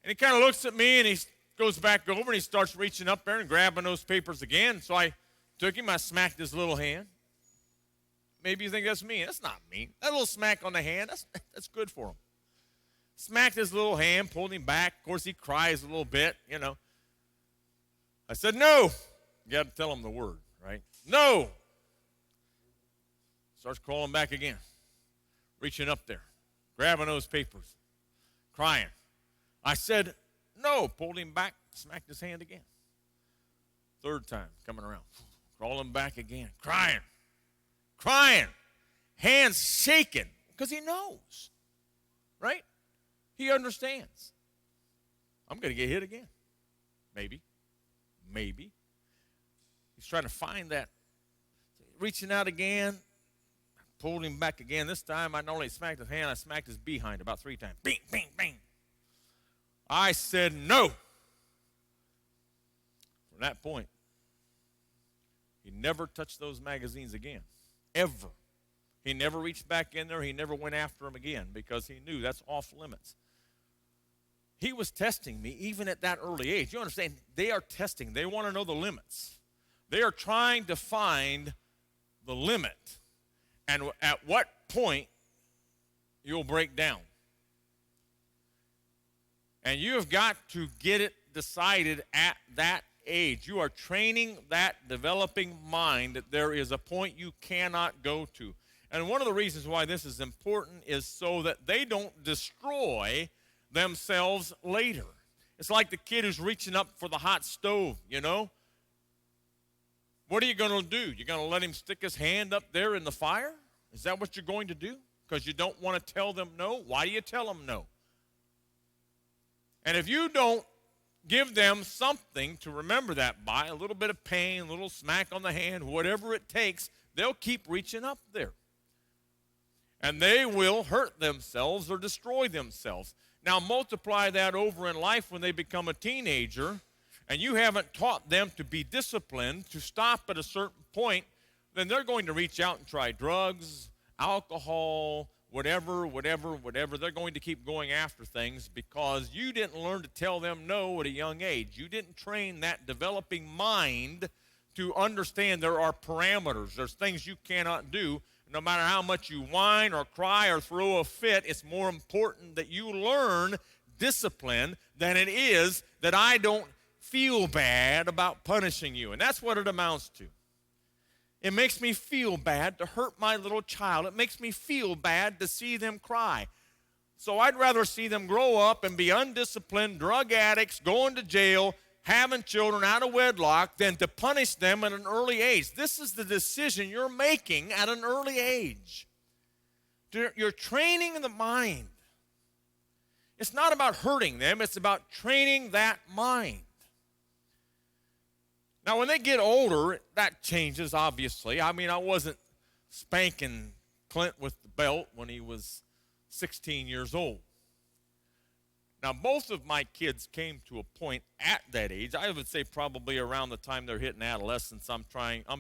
And he kind of looks at me, and he goes back over, and he starts reaching up there and grabbing those papers again. So I took him, I smacked his little hand. Maybe you think that's mean. That's not mean. That little smack on the hand, that's good for him. Smacked his little hand, pulled him back. Of course, he cries a little bit, I said, no. You got to tell him the word, right? No. Starts crawling back again, reaching up there, grabbing those papers, crying. I said, no. Pulled him back, smacked his hand again. Third time, coming around, crawling back again, crying, hands shaking, because he knows, right? He understands. I'm going to get hit again. Maybe. He's trying to find that. Reaching out again. Pulled him back again. This time I not only smacked his hand, I smacked his behind about 3 times. Bing, bing, bing. I said no. From that point, he never touched those magazines again. Ever. He never reached back in there. He never went after them again because he knew that's off limits. He was testing me even at that early age. You understand? They are testing. They want to know the limits. They are trying to find the limit and at what point you'll break down. And you have got to get it decided at that age. You are training that developing mind that there is a point you cannot go to. And one of the reasons why this is important is so that they don't destroy themselves later. It's like the kid who's reaching up for the hot stove, What are you going to do? You're going to let him stick his hand up there in the fire? Is that what you're going to do? Because you don't want to tell them no? Why do you tell them no? And if you don't give them something to remember that by, a little bit of pain, a little smack on the hand, whatever it takes, they'll keep reaching up there. And they will hurt themselves or destroy themselves. Now multiply that over in life when they become a teenager, and you haven't taught them to be disciplined, to stop at a certain point, then they're going to reach out and try drugs, alcohol, whatever. They're going to keep going after things because you didn't learn to tell them no at a young age. You didn't train that developing mind to understand there are parameters. There's things you cannot do. No matter how much you whine or cry or throw a fit, it's more important that you learn discipline than it is that I don't feel bad about punishing you. And that's what it amounts to. It makes me feel bad to hurt my little child. It makes me feel bad to see them cry. So I'd rather see them grow up and be undisciplined, drug addicts, going to jail, having children out of wedlock, than to punish them at an early age. This is the decision you're making at an early age. You're training the mind. It's not about hurting them. It's about training that mind. Now, when they get older, that changes, obviously. I mean, I wasn't spanking Clint with the belt when he was 16 years old. Now, both of my kids came to a point at that age. I would say probably around the time they're hitting adolescence, I'm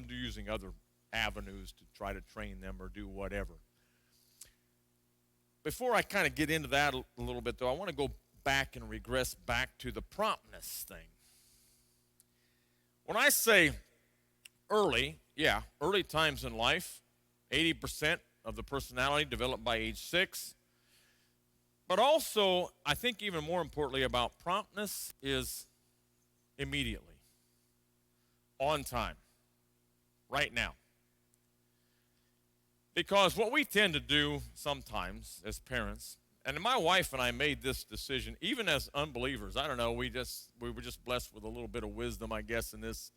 using other avenues to try to train them or do whatever. Before I kind of get into that a little bit, though, I want to go back and regress back to the promptness thing. When I say early times in life, 80% of the personality developed by age 6. But also, I think even more importantly about promptness is immediately, on time, right now. Because what we tend to do sometimes as parents, and my wife and I made this decision, even as unbelievers. I don't know, we were just blessed with a little bit of wisdom, I guess, in this,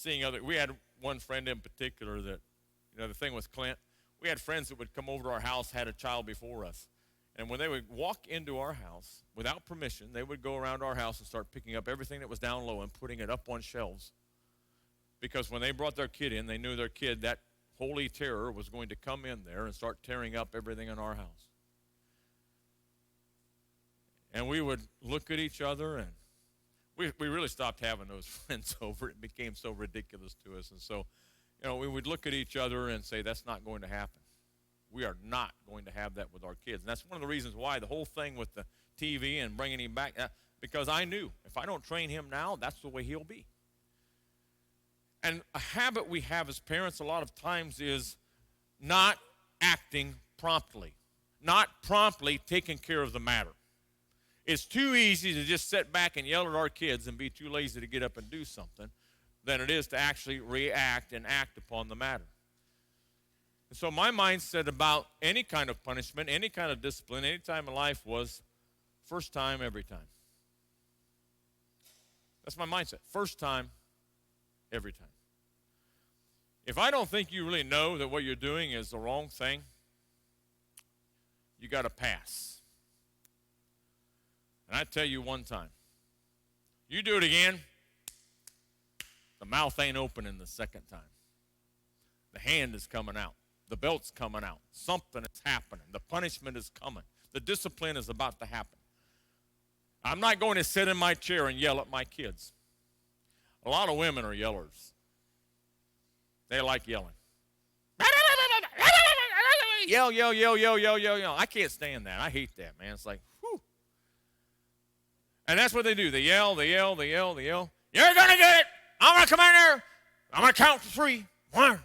we had one friend in particular that, the thing with Clint, we had friends that would come over to our house, had a child before us. And when they would walk into our house, without permission, they would go around our house and start picking up everything that was down low and putting it up on shelves. Because when they brought their kid in, they knew their kid, that holy terror, was going to come in there and start tearing up everything in our house. And we would look at each other, and we really stopped having those friends over. It became so ridiculous to us. And so, we would look at each other and say, that's not going to happen. We are not going to have that with our kids. And that's one of the reasons why the whole thing with the TV and bringing him back, because I knew if I don't train him now, that's the way he'll be. And a habit we have as parents a lot of times is not acting promptly, not promptly taking care of the matter. It's too easy to just sit back and yell at our kids and be too lazy to get up and do something than it is to actually react and act upon the matter. And so my mindset about any kind of punishment, any kind of discipline, any time in life was first time, every time. That's my mindset. First time, every time. If I don't think you really know that what you're doing is the wrong thing, you got to pass. And I tell you one time, you do it again, the mouth ain't opening the second time. The hand is coming out. The belt's coming out. Something is happening. The punishment is coming. The discipline is about to happen. I'm not going to sit in my chair and yell at my kids. A lot of women are yellers. They like yelling. Yell, yell, yell, yell, yell, yell, yell. I can't stand that. I hate that, man. It's like, whew. And that's what they do. They yell, they yell, they yell, they yell. You're going to get it. I'm going to come in there. I'm going to count to 3. 1,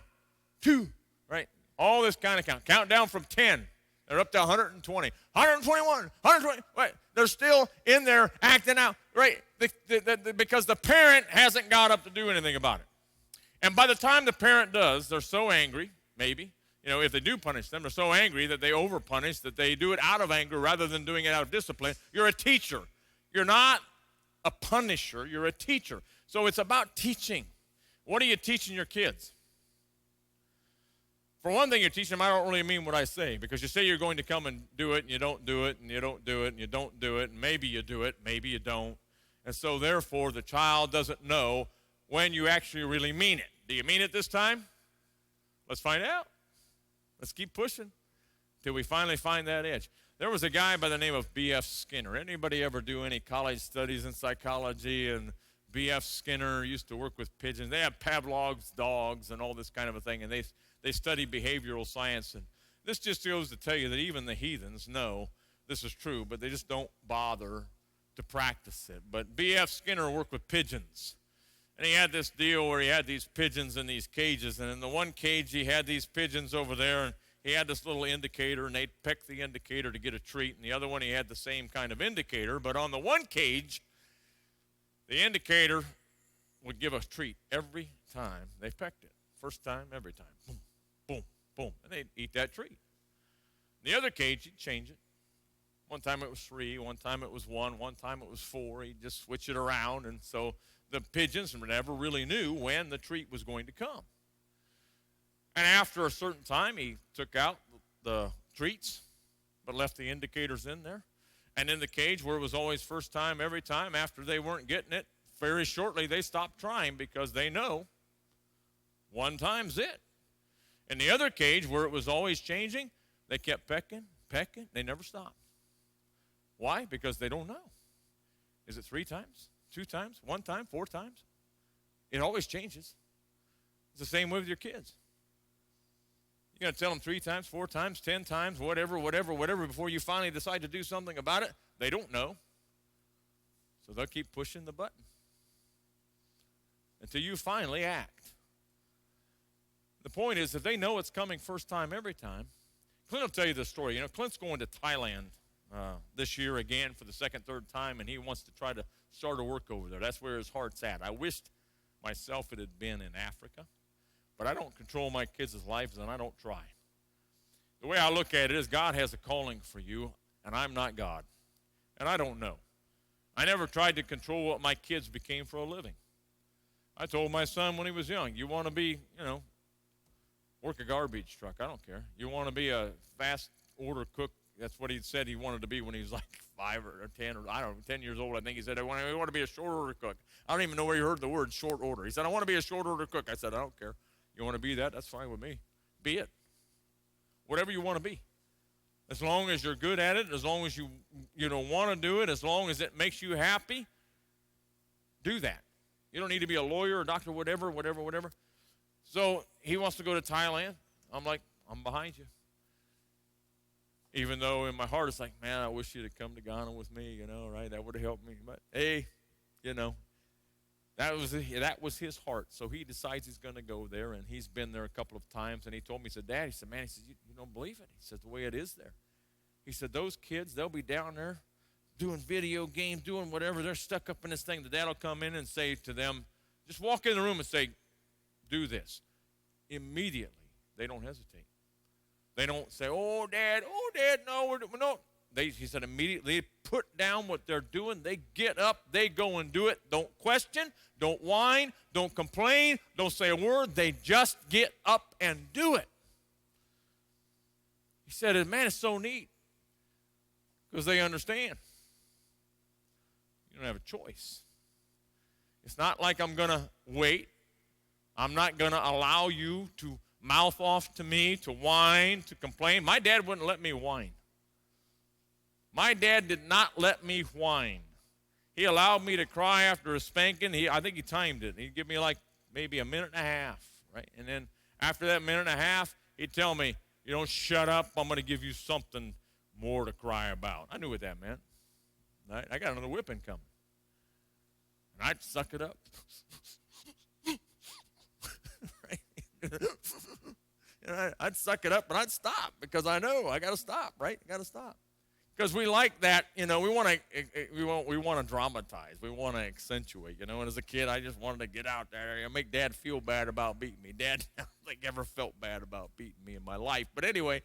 2, right? All this kind of count. Count down from 10. They're up to 120. 121, 120. Right? They're still in there acting out, right? Because the parent hasn't got up to do anything about it. And by the time the parent does, they're so angry, maybe, if they do punish them, they're so angry that they overpunish, that they do it out of anger rather than doing it out of discipline. You're a teacher. You're not a punisher. You're a teacher. So it's about teaching. What are you teaching your kids? For one thing, you're teaching them, I don't really mean what I say, because you say you're going to come and do it, and you don't do it, and you don't do it, and you don't do it, and maybe you do it, maybe you don't. And so, therefore, the child doesn't know when you actually really mean it. Do you mean it this time? Let's find out. Let's keep pushing till we finally find that edge. There was a guy by the name of B.F. Skinner. Anybody ever do any college studies in psychology? And B.F. Skinner used to work with pigeons. They have Pavlov's dogs and all this kind of a thing, and they study behavioral science. And this just goes to tell you that even the heathens know this is true, but they just don't bother to practice it. But B.F. Skinner worked with pigeons. And he had this deal where he had these pigeons in these cages. And in the one cage, he had these pigeons over there. And he had this little indicator, and they'd peck the indicator to get a treat. And the other one, he had the same kind of indicator. But on the one cage, the indicator would give a treat every time they pecked it. First time, every time. Boom, boom, boom. And they'd eat that treat. The other cage, he'd change it. One time it was 3, one time it was 1, one time it was 4. He'd just switch it around. And so the pigeons never really knew when the treat was going to come. And after a certain time, he took out the treats, but left the indicators in there. And in the cage where it was always first time, every time, after they weren't getting it, very shortly they stopped trying because they know one time's it. In the other cage where it was always changing, they kept pecking, they never stopped. Why? Because they don't know. Is it 3 times, 2 times, 1 time, 4 times? It always changes. It's the same way with your kids. You're going to tell them 3 times, 4 times, 10 times, whatever, before you finally decide to do something about it. They don't know. So they'll keep pushing the button until you finally act. The point is, if they know it's coming first time, every time, Clint will tell you this story. You know, Clint's going to Thailand this year again for the second, third time, and he wants to try to start a work over there. That's where his heart's at. I wished myself it had been in Africa. But I don't control my kids' lives, and I don't try. The way I look at it is God has a calling for you, and I'm not God. And I don't know. I never tried to control what my kids became for a living. I told my son when he was young, you want to be, work a garbage truck. I don't care. You want to be a fast order cook. That's what he said he wanted to be when he was like 5 or 10 or, 10 years old. I think he said, I want to be a short order cook. I don't even know where he heard the word short order. He said, I want to be a short order cook. I said, I don't care. You want to be that? That's fine with me. Be it. Whatever you want to be. As long as you're good at it, as long as you want to do it, as long as it makes you happy, do that. You don't need to be a lawyer or doctor, whatever. So he wants to go to Thailand. I'm like, I'm behind you. Even though in my heart it's like, man, I wish you'd have come to Ghana with me, right? That would have helped me. But hey, that was his heart. So he decides he's going to go there, and he's been there a couple of times. And he told me, he said, Dad, he said, man, you don't believe it. He said, the way it is there. He said, those kids, they'll be down there doing video games, doing whatever. They're stuck up in this thing. The dad will come in and say to them, just walk in the room and say, do this. Immediately, they don't hesitate. They don't say, oh, Dad, no. He said immediately put down what they're doing. They get up, they go and do it. Don't question, don't whine, don't complain, don't say a word. They just get up and do it. He said, man, it's so neat because they understand. You don't have a choice. It's not like I'm going to wait. I'm not going to allow you to mouth off to me, to whine, to complain. My dad wouldn't let me whine. My dad did not let me whine. He allowed me to cry after a spanking. I think he timed it. He'd give me like maybe a minute and a half, right? And then after that minute and a half, he'd tell me, you don't shut up. I'm going to give you something more to cry about. I knew what that meant. Right? I got another whipping coming. And I'd suck it up. I'd suck it up, but I'd stop because I know I got to stop, right? I got to stop. Because we like that, we want to dramatize. We want to accentuate, And as a kid, I just wanted to get out there and make Dad feel bad about beating me. Dad, I don't think ever felt bad about beating me in my life. But anyway,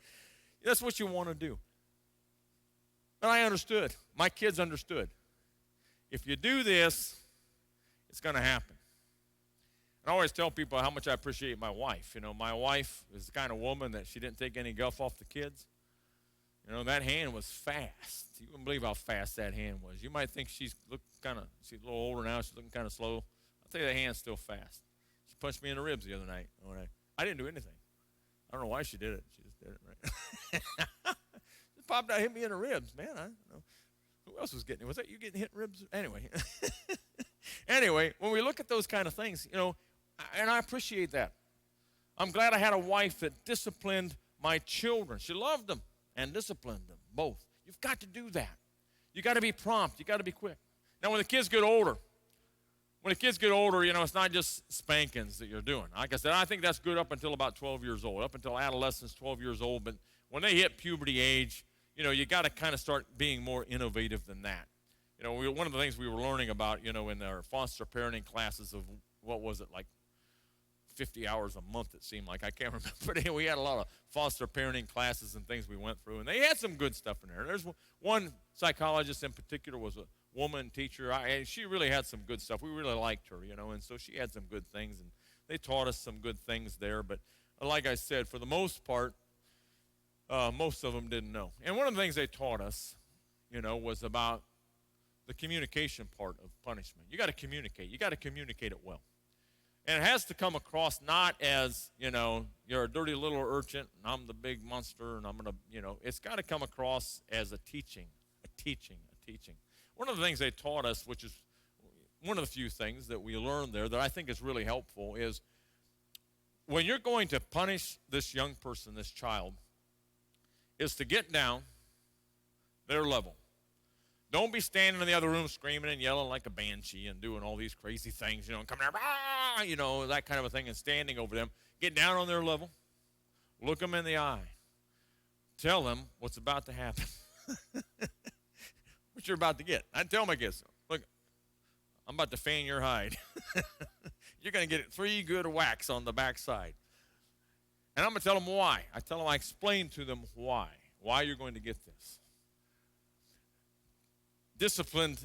that's what you want to do. But I understood. My kids understood. If you do this, it's going to happen. I always tell people how much I appreciate my wife. My wife is the kind of woman that she didn't take any guff off the kids. You know, that hand was fast. You wouldn't believe how fast that hand was. You might think she's a little older now. She's looking kind of slow. I'll tell you, that hand's still fast. She punched me in the ribs the other night. I didn't do anything. I don't know why she did it. She just did it, right? Just popped out, hit me in the ribs, man. I don't know. Who else was getting it? Was that you getting hit in ribs? Anyway. Anyway, when we look at those kind of things, you know, and I appreciate that. I'm glad I had a wife that disciplined my children. She loved them and disciplined them, both. You've got to do that. You got to be prompt. You got to be quick. Now, when the kids get older, you know, it's not just spankings that you're doing. Like I said, I think that's good up until about 12 years old, up until adolescence, 12 years old. But when they hit puberty age, you know, you got to kind of start being more innovative than that. You know, one of the things we were learning about, you know, in our foster parenting classes of, what was it, like 50 hours a month, it seemed like. I can't remember. But anyway, we had a lot of foster parenting classes and things we went through, and they had some good stuff in there. There's one psychologist in particular was a woman teacher, and she really had some good stuff. We really liked her, you know, and so she had some good things, and they taught us some good things there. But like I said, for the most part, most of them didn't know. And one of the things they taught us, you know, was about the communication part of punishment. You got to communicate. You got to communicate it well. And it has to come across not as, you know, you're a dirty little urchin, and I'm the big monster, and I'm going to, you know, it's got to come across as a teaching. One of the things they taught us, which is one of the few things that we learned there that I think is really helpful, is when you're going to punish this young person, this child, is to get down their level. Don't be standing in the other room screaming and yelling like a banshee and doing all these crazy things, you know, and coming there, you know, that kind of a thing, and standing over them. Get down on their level. Look them in the eye. Tell them what's about to happen. What you're about to get. I tell my kids, look, I'm about to fan your hide. You're going to get 3 good whacks on the backside. And I'm going to tell them why. I explain to them why you're going to get this. Discipline.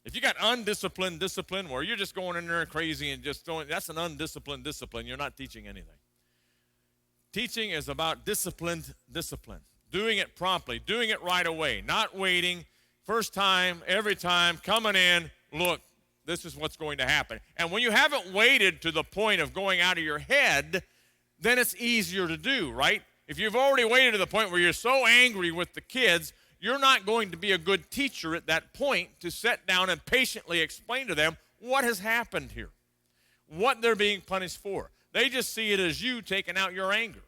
If you got undisciplined discipline where you're just going in there crazy and just throwing, that's an undisciplined discipline. You're not teaching anything. Teaching is about disciplined discipline. Doing it promptly, doing it right away, not waiting. First time, every time, coming in, look, this is what's going to happen. And when you haven't waited to the point of going out of your head, then it's easier to do, right? If you've already waited to the point where you're so angry with the kids, you're not going to be a good teacher at that point to sit down and patiently explain to them what has happened here, what they're being punished for. They just see it as you taking out your anger.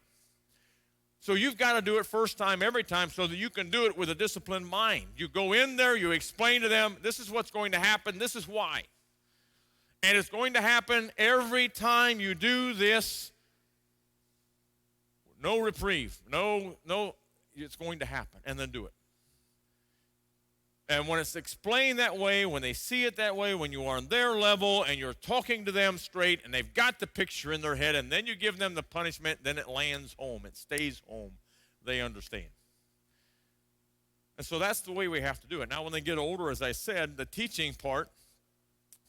So you've got to do it first time, every time, so that you can do it with a disciplined mind. You go in there, you explain to them, this is what's going to happen, this is why. And it's going to happen every time you do this. No reprieve. No, it's going to happen. And then do it. And when it's explained that way, when they see it that way, when you are on their level and you're talking to them straight and they've got the picture in their head and then you give them the punishment, then it lands home. It stays home. They understand. And so that's the way we have to do it. Now, when they get older, as I said, the teaching part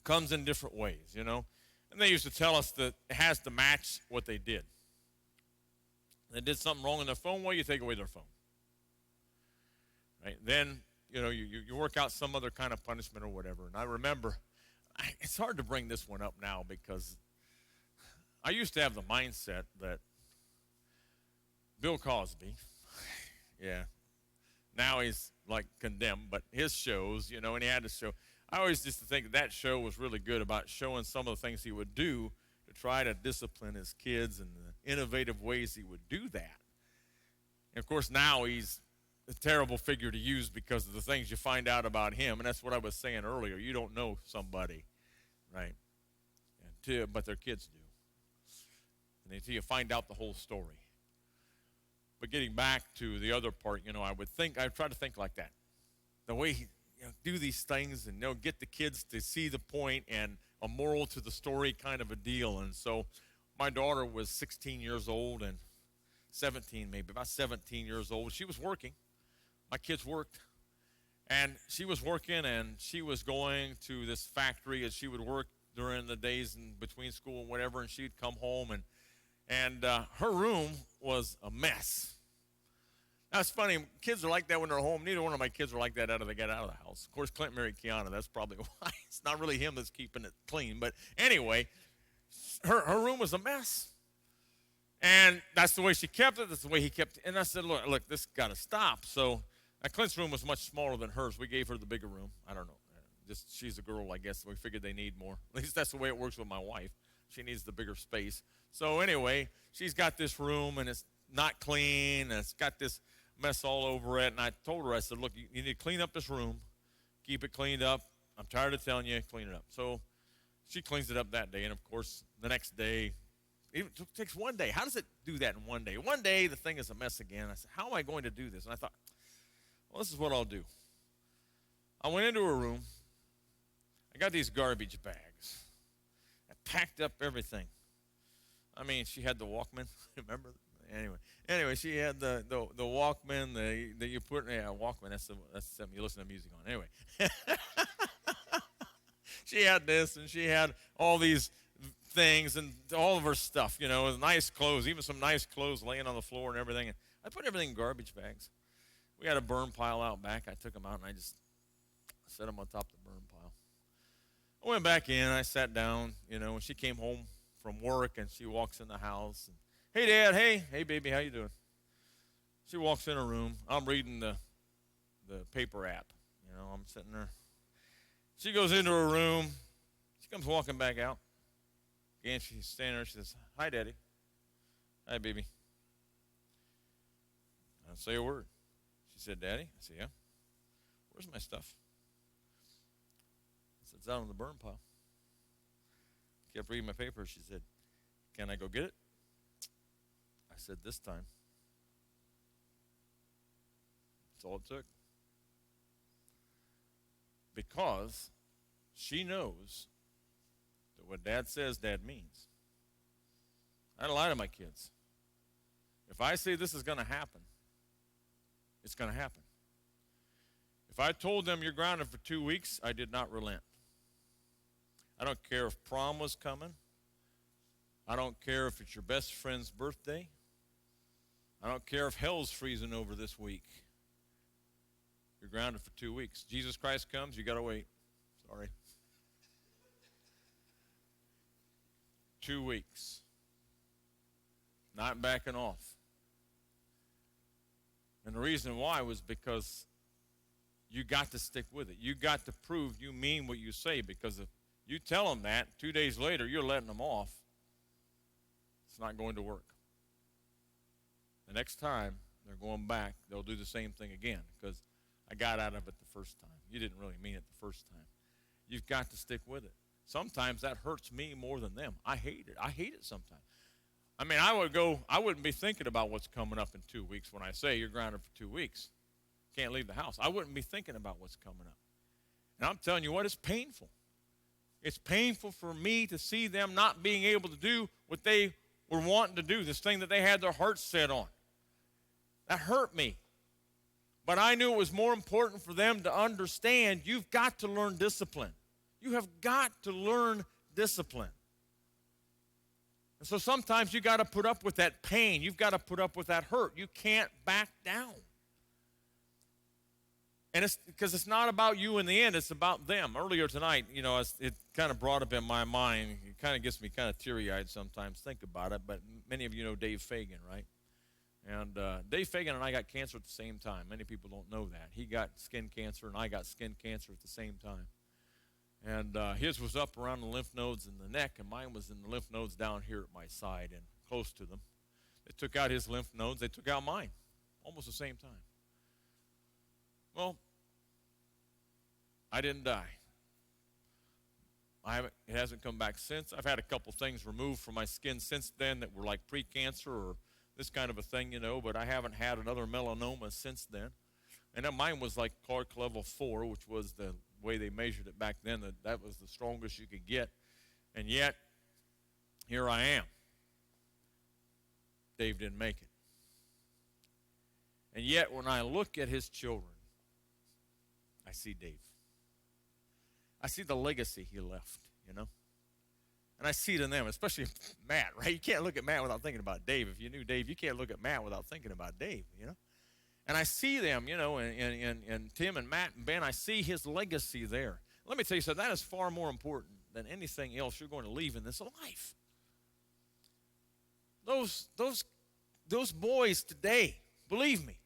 comes in different ways, you know. And they used to tell us that it has to match what they did. They did something wrong on their phone, well, you take away their phone. Right? Then, you know, you work out some other kind of punishment or whatever. And I remember, it's hard to bring this one up now because I used to have the mindset that Bill Cosby, yeah, now he's like condemned, but his shows, you know, and he had a show. I always used to think that show was really good about showing some of the things he would do to try to discipline his kids and the innovative ways he would do that. And, of course, now he's a terrible figure to use because of the things you find out about him. And that's what I was saying earlier. You don't know somebody, right? But their kids do. And until you find out the whole story. But getting back to the other part, you know, I try to think like that. The way he do these things and get the kids to see the point and a moral to the story kind of a deal. And so my daughter was 16 years old and 17 maybe, about 17 years old. She was working. My kids worked, and she was working, and she was going to this factory, and she would work during the days in between school and whatever, and she'd come home, and her room was a mess. That's funny. Kids are like that when they're home. Neither one of my kids are like that after they get out of the house. Of course, Clint married Kiana. That's probably why. It's not really him that's keeping it clean. But anyway, her room was a mess. And that's the way she kept it. That's the way he kept it. And I said, look, this got to stop. So Clint's room was much smaller than hers. We gave her the bigger room. I don't know. Just she's a girl, I guess. We figured they need more. At least that's the way it works with my wife. She needs the bigger space. So anyway, she's got this room, and it's not clean, and it's got this mess all over it. And I told her, I said, look, you need to clean up this room. Keep it cleaned up. I'm tired of telling you, clean it up. So she cleans it up that day. And, of course, the next day, it takes one day. How does it do that in one day? One day, the thing is a mess again. I said, how am I going to do this? And I thought, well, this is what I'll do. I went into her room. I got these garbage bags. I packed up everything. I mean, she had the Walkman. Remember? Anyway, she had the Walkman. The you put Walkman. That's something you listen to music on. Anyway, she had this, and she had all these things and all of her stuff. You know, nice clothes, even some nice clothes laying on the floor and everything. And I put everything in garbage bags. We had a burn pile out back. I took them out and I just set them on top of the burn pile. I went back in. I sat down. You know, when she came home from work and she walks in the house. And, hey, Dad. Hey, baby. How you doing? She walks in her room. I'm reading the paper app. You know, I'm sitting there. She goes into her room. She comes walking back out. Again, she's standing there. She says, hi, Daddy. Hi, baby. I don't say a word. She said, Daddy? I said, yeah. Where's my stuff? I said, it's out on the burn pile. Kept reading my paper. She said, can I go get it? I said, this time. That's all it took. Because she knows that what Dad says, Dad means. I don't lie to my kids. If I say this is going to happen, it's going to happen. If I told them you're grounded for 2 weeks, I did not relent. I don't care if prom was coming. I don't care if it's your best friend's birthday. I don't care if hell's freezing over this week. You're grounded for 2 weeks. Jesus Christ comes, you got to wait. Sorry. 2 weeks. Not backing off. And the reason why was because you got to stick with it. You got to prove you mean what you say, because if you tell them that, 2 days later you're letting them off, it's not going to work. The next time they're going back, they'll do the same thing again, because I got out of it the first time. You didn't really mean it the first time. You've got to stick with it. Sometimes that hurts me more than them. I hate it. I hate it sometimes. I mean, I wouldn't be thinking about what's coming up in 2 weeks when I say you're grounded for 2 weeks. Can't leave the house. I wouldn't be thinking about what's coming up. And I'm telling you what, it's painful. It's painful for me to see them not being able to do what they were wanting to do, this thing that they had their hearts set on. That hurt me. But I knew it was more important for them to understand you've got to learn discipline. You have got to learn discipline. And so sometimes you got to put up with that pain. You've got to put up with that hurt. You can't back down. And it's because it's not about you in the end. It's about them. Earlier tonight, you know, it kind of brought up in my mind. It kind of gets me kind of teary-eyed sometimes. Think about it. But many of you know Dave Fagan, right? And Dave Fagan and I got cancer at the same time. Many people don't know that. He got skin cancer, and I got skin cancer at the same time. And his was up around the lymph nodes in the neck, and mine was in the lymph nodes down here at my side and close to them. They took out his lymph nodes. They took out mine almost the same time. Well, I didn't die. It hasn't come back since. I've had a couple things removed from my skin since then that were like pre-cancer or this kind of a thing, you know, but I haven't had another melanoma since then. And then mine was like Clark level 4, which was the way they measured it back then. That was the strongest you could get. And yet, here I am. Dave didn't make it. And yet, when I look at his children, I see Dave. I see the legacy he left, you know. And I see it in them, especially Matt, right? You can't look at Matt without thinking about Dave. If you knew Dave, you can't look at Matt without thinking about Dave, you know. And I see them, and Tim and Matt and Ben, I see his legacy there. Let me tell you something, that is far more important than anything else you're going to leave in this life. Those boys today, believe me,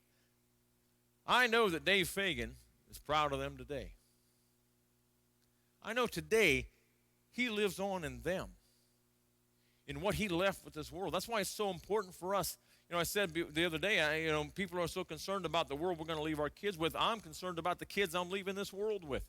I know that Dave Fagan is proud of them today. I know today he lives on in them, in what he left with this world. That's why it's so important for us. I said the other day, people are so concerned about the world we're going to leave our kids with. I'm concerned about the kids I'm leaving this world with.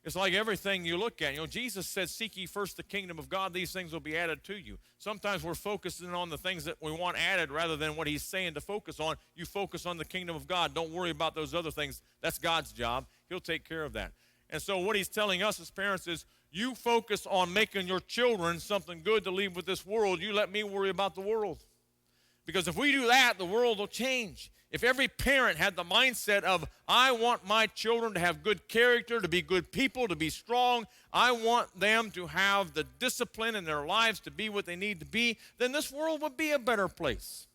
It's like everything you look at. Jesus said, seek ye first the kingdom of God. These things will be added to you. Sometimes we're focusing on the things that we want added rather than what he's saying to focus on. You focus on the kingdom of God. Don't worry about those other things. That's God's job. He'll take care of that. And so what he's telling us as parents is, you focus on making your children something good to leave with this world. You let me worry about the world. Because if we do that, the world will change. If every parent had the mindset of, I want my children to have good character, to be good people, to be strong, I want them to have the discipline in their lives to be what they need to be, then this world would be a better place.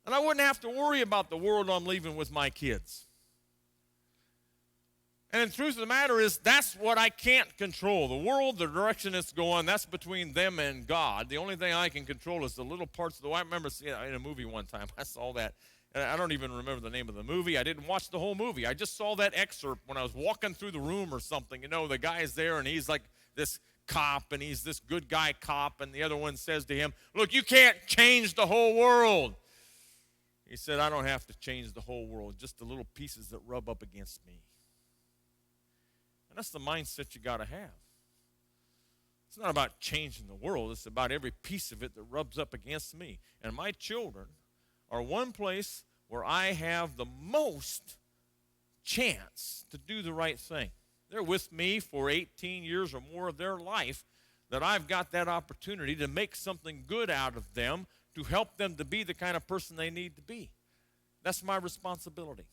And I wouldn't have to worry about the world I'm leaving with my kids. And the truth of the matter is, that's what I can't control. The world, the direction it's going, that's between them and God. The only thing I can control is the little parts of the way. I remember seeing it in a movie one time. I saw that. And I don't even remember the name of the movie. I didn't watch the whole movie. I just saw that excerpt when I was walking through the room or something. The guy is there, and he's like this cop, and he's this good guy cop, and the other one says to him, look, you can't change the whole world. He said, I don't have to change the whole world, just the little pieces that rub up against me. And that's the mindset you got to have. It's not about changing the world. It's about every piece of it that rubs up against me. And my children are one place where I have the most chance to do the right thing. They're with me for 18 years or more of their life, that I've got that opportunity to make something good out of them, to help them to be the kind of person they need to be. That's my responsibility.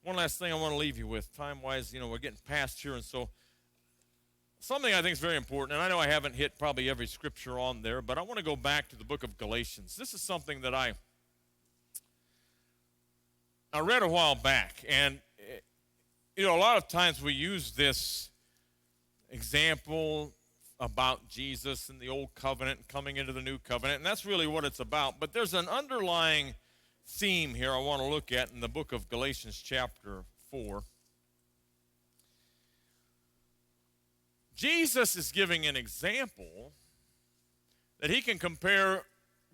One last thing I want to leave you with, time-wise, we're getting past here, and so something I think is very important, and I know I haven't hit probably every scripture on there, but I want to go back to the book of Galatians. This is something that I read a while back, and a lot of times we use this example about Jesus and the old covenant and coming into the new covenant, and that's really what it's about, but there's an underlying theme here I want to look at in the book of Galatians chapter 4. Jesus is giving an example that he can compare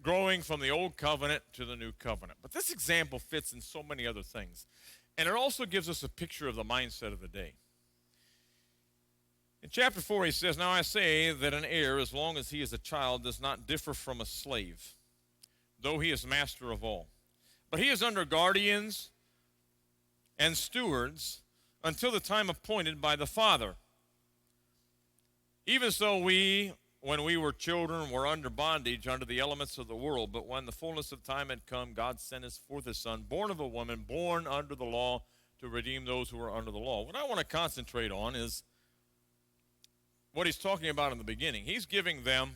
growing from the old covenant to the new covenant. But this example fits in so many other things. And it also gives us a picture of the mindset of the day. In chapter 4 he says, now I say that an heir, as long as he is a child, does not differ from a slave, though he is master of all. But he is under guardians and stewards until the time appointed by the Father. Even so we, when we were children, were under bondage, under the elements of the world. But when the fullness of time had come, God sent us forth his Son, born of a woman, born under the law, to redeem those who are under the law. What I want to concentrate on is what he's talking about in the beginning. He's giving them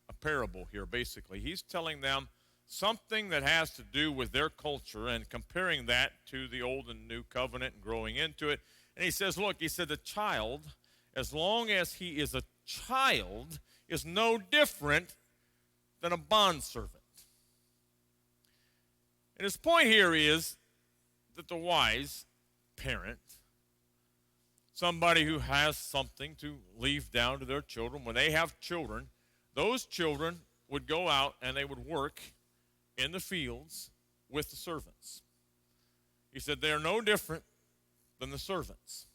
a parable here, basically. He's telling them something that has to do with their culture and comparing that to the old and new covenant and growing into it. And he says, look, he said, the child, as long as he is a child, is no different than a bondservant. And his point here is that the wise parent, somebody who has something to leave down to their children, when they have children, those children would go out and they would work in the fields with the servants. He said they are no different than the servants.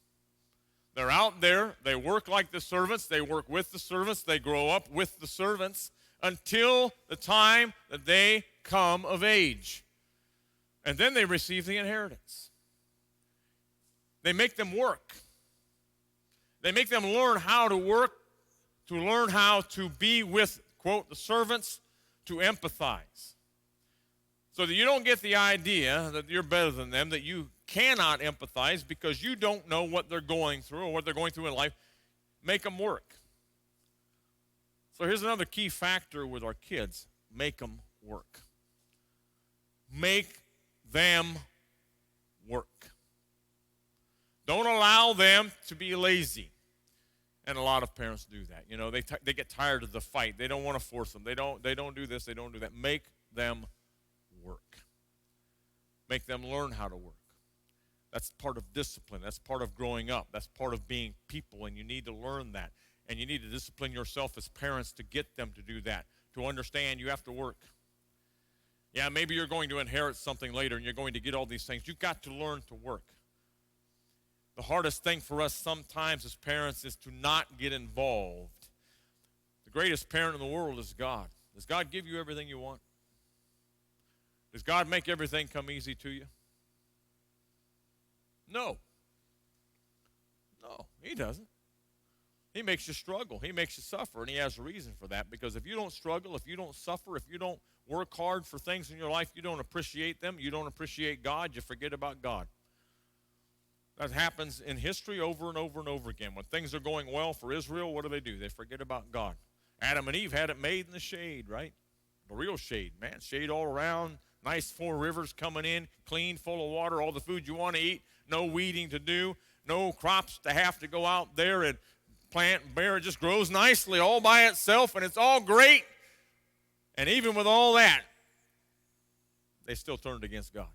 They're out there, they work like the servants, they work with the servants, they grow up with the servants until the time that they come of age. And then they receive the inheritance. They make them work. They make them learn how to work, to learn how to be with, quote, the servants, to empathize. So that you don't get the idea that you're better than them, that you cannot empathize because you don't know what they're going through or what they're going through in life. Make them work. So here's another key factor with our kids. Make them work. Make them work. Don't allow them to be lazy. And a lot of parents do that. You know, they get tired of the fight. They don't want to force them. They don't do this. They don't do that. Make them work. Make them learn how to work. That's part of discipline. That's part of growing up. That's part of being people, and you need to learn that. And you need to discipline yourself as parents to get them to do that, to understand you have to work. Yeah, maybe you're going to inherit something later, and you're going to get all these things. You've got to learn to work. The hardest thing for us sometimes as parents is to not get involved. The greatest parent in the world is God. Does God give you everything you want? Does God make everything come easy to you? No. No, he doesn't. He makes you struggle. He makes you suffer, and he has a reason for that, because if you don't struggle, if you don't suffer, if you don't work hard for things in your life, you don't appreciate them, you don't appreciate God, you forget about God. That happens in history over and over and over again. When things are going well for Israel, what do? They forget about God. Adam and Eve had it made in the shade, right? The real shade, man. Shade all around, nice 4 rivers coming in, clean, full of water, all the food you want to eat, no weeding to do, no crops to have to go out there and plant and bear. It just grows nicely all by itself, and it's all great. And even with all that, they still turned against God.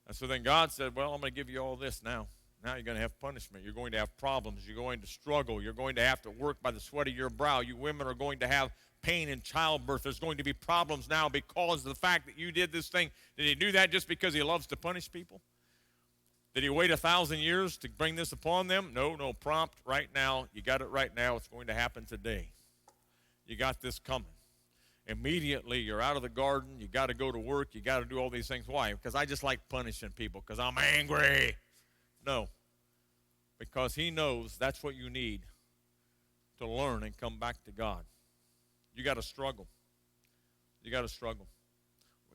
And so then God said, well, I'm going to give you all this now. Now you're going to have punishment. You're going to have problems. You're going to struggle. You're going to have to work by the sweat of your brow. You women are going to have pain in childbirth. There's going to be problems now because of the fact that you did this thing. Did he do that just because he loves to punish people? Did he wait 1,000 years to bring this upon them? No, prompt right now. You got it right now. It's going to happen today. You got this coming. Immediately, you're out of the garden. You got to go to work. You got to do all these things. Why? Because I just like punishing people because I'm angry. No, because he knows that's what you need to learn and come back to God. You got to struggle. You got to struggle.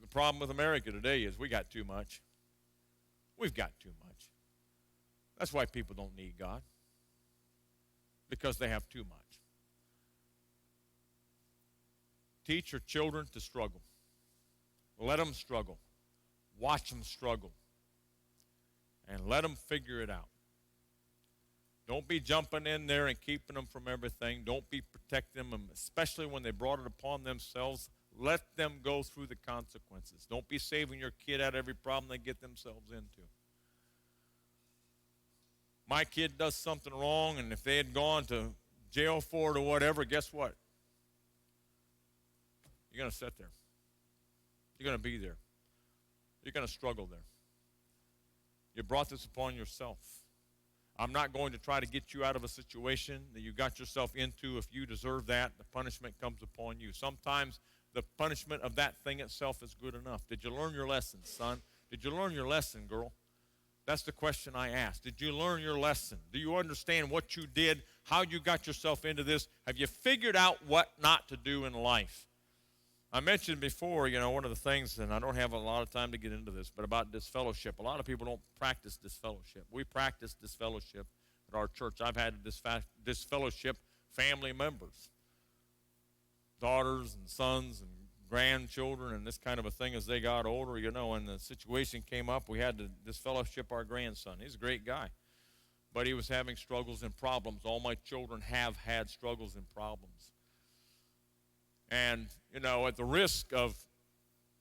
The problem with America today is we got too much. We've got too much. That's why people don't need God, because they have too much. Teach your children to struggle. Let them struggle. Watch them struggle. And let them figure it out. Don't be jumping in there and keeping them from everything. Don't be protecting them, especially when they brought it upon themselves. Let them go through the consequences. Don't be saving your kid out of every problem they get themselves into. My kid does something wrong, and if they had gone to jail for it or whatever, guess what? You're going to sit there. You're going to be there. You're going to struggle there. You brought this upon yourself. I'm not going to try to get you out of a situation that you got yourself into. If you deserve that, the punishment comes upon you. Sometimes the punishment of that thing itself is good enough. Did you learn your lesson, son? Did you learn your lesson, girl? That's the question I asked. Did you learn your lesson? Do you understand what you did, how you got yourself into this? Have you figured out what not to do in life? I mentioned before, one of the things, and I don't have a lot of time to get into this, but about disfellowship. A lot of people don't practice disfellowship. We practice disfellowship at our church. I've had disfellowship family members, daughters and sons and grandchildren and this kind of a thing as they got older, and the situation came up, we had to disfellowship our grandson. He's a great guy, but he was having struggles and problems. All my children have had struggles and problems. And, at the risk of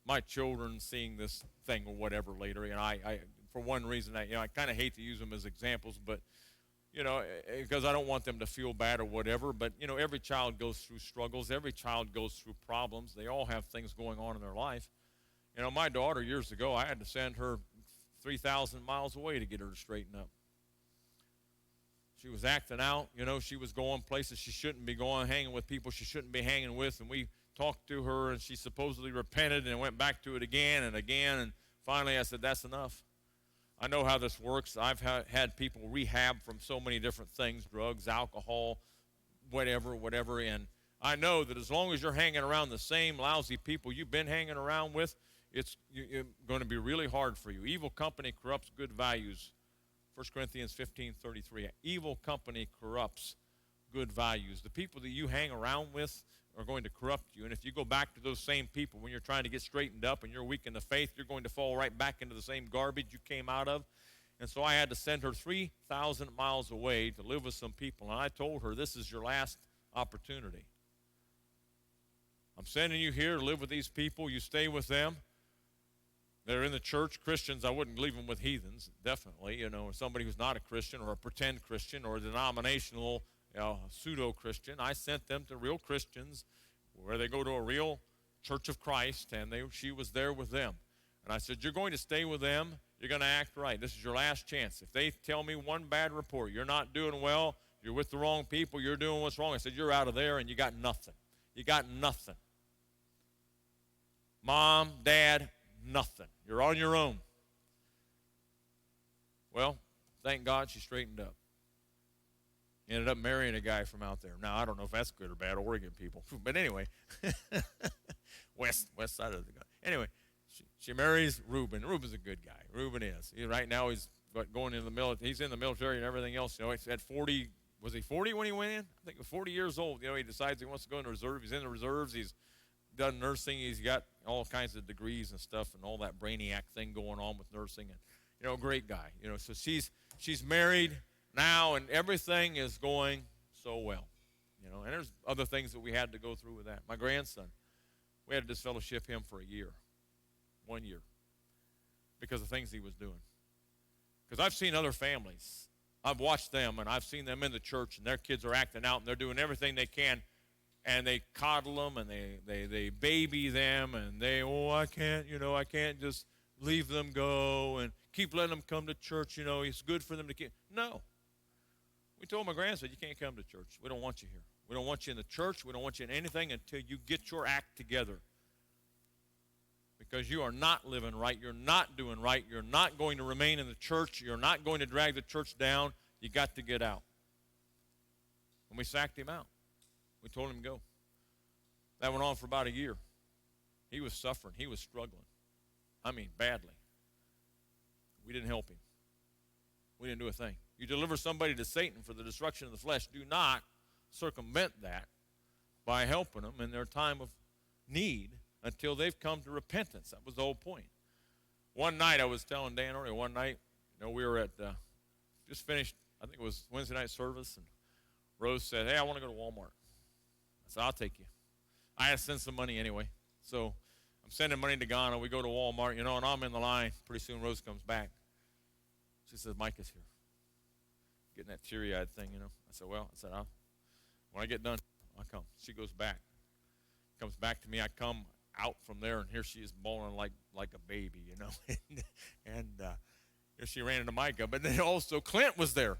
my children seeing this thing or whatever later, I for one reason, I kind of hate to use them as examples, but, because I don't want them to feel bad or whatever, but, every child goes through struggles. Every child goes through problems. They all have things going on in their life. My daughter, years ago, I had to send her 3,000 miles away to get her to straighten up. She was acting out, she was going places she shouldn't be going, hanging with people she shouldn't be hanging with, and we talked to her, and she supposedly repented and went back to it again, and finally I said, that's enough. I know how this works. I've had people rehab from so many different things, drugs, alcohol, whatever, and I know that as long as you're hanging around the same lousy people you've been hanging around with, it's going to be really hard for you. Evil company corrupts good values. 1 Corinthians 15:33. Evil company corrupts good values. The people that you hang around with are going to corrupt you. And if you go back to those same people when you're trying to get straightened up and you're weak in the faith, you're going to fall right back into the same garbage you came out of. And so I had to send her 3,000 miles away to live with some people. And I told her, this is your last opportunity. I'm sending you here to live with these people. You stay with them. They're in the church. Christians, I wouldn't leave them with heathens, definitely. Or somebody who's not a Christian or a pretend Christian or a denominational pseudo-Christian. I sent them to real Christians where they go to a real Church of Christ, and she was there with them. And I said, you're going to stay with them. You're going to act right. This is your last chance. If they tell me one bad report, you're not doing well, you're with the wrong people, you're doing what's wrong, I said, you're out of there and you got nothing. You got nothing. Mom, Dad, nothing. You're on your own. Well, thank God she straightened up. Ended up marrying a guy from out there. Now, I don't know if that's good or bad, Oregon people. But anyway, west side of the guy. Anyway, she marries Reuben. Reuben's a good guy. Reuben is. Right now he's going into the military. He's in the military and everything else. He's at 40. Was he 40 when he went in? I think he was 40 years old. He decides he wants to go in the reserve. He's in the reserves. He's done nursing. He's got all kinds of degrees and stuff and all that brainiac thing going on with nursing. And, great guy. So she's married now, and everything is going so well. And there's other things that we had to go through with that. My grandson, we had to disfellowship him for 1 year, because of things he was doing. Because I've seen other families. I've watched them, and I've seen them in the church, and their kids are acting out, and they're doing everything they can, and they coddle them, and they baby them, and I can't just leave them go and keep letting them come to church. It's good for them to keep. No. We told my grandson, you can't come to church. We don't want you here. We don't want you in the church. We don't want you in anything until you get your act together. Because you are not living right. You're not doing right. You're not going to remain in the church. You're not going to drag the church down. You got to get out. And we sacked him out. We told him to go. That went on for about a year. He was suffering. He was struggling. I mean, badly. We didn't help him. We didn't do a thing. You deliver somebody to Satan for the destruction of the flesh. Do not circumvent that by helping them in their time of need until they've come to repentance. That was the whole point. One night, I was telling Dan earlier, one night, we were at, just finished, I think it was Wednesday night service, and Rose said, hey, I want to go to Walmart. I said, I'll take you. I had to send some money anyway. So I'm sending money to Ghana. We go to Walmart, and I'm in the line. Pretty soon Rose comes back. She says, Mike is here. Getting that teary-eyed thing, I said, when I get done, I'll come. She goes back. Comes back to me. I come out from there, and here she is bawling like a baby, and here she ran into Micah. But then also Clint was there.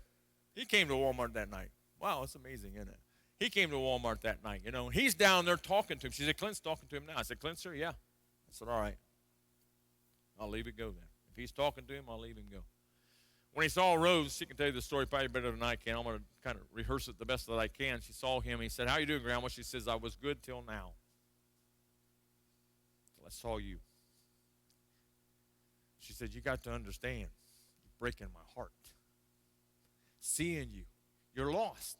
He came to Walmart that night. Wow, it's amazing, isn't it? He came to Walmart that night, and he's down there talking to him. She said, Clint's talking to him now. I said, Clint's here? Yeah. I said, all right. I'll leave it go then. If he's talking to him, I'll leave him go. When he saw Rose, she can tell you the story probably better than I can. I'm going to kind of rehearse it the best that I can. She saw him. He said, how you doing, Grandma? She says, I was good till now. Till I saw you. She said, you got to understand. You're breaking my heart. Seeing you. You're lost.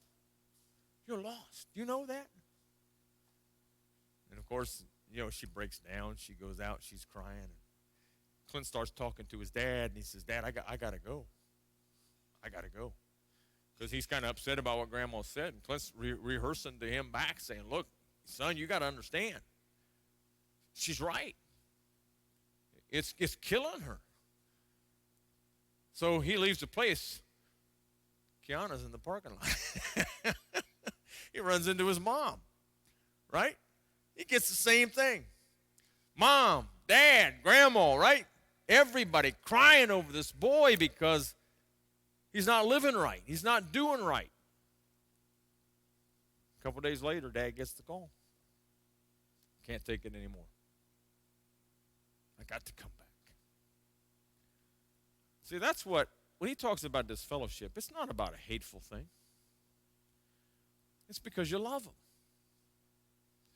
You're lost. You know that? And, of course, she breaks down. She goes out. She's crying. And Clint starts talking to his dad, and he says, Dad, I got to go. I got to go. Because he's kind of upset about what Grandma said. And Clint's rehearsing to him back, saying, look, son, you got to understand. She's right. It's killing her. So he leaves the place. Kiana's in the parking lot. He runs into his mom, right? He gets the same thing. Mom, Dad, Grandma, right? Everybody crying over this boy because he's not living right. He's not doing right. A couple days later, Dad gets the call. Can't take it anymore. I got to come back. See, that's when he talks about this fellowship, it's not about a hateful thing. It's because you love them.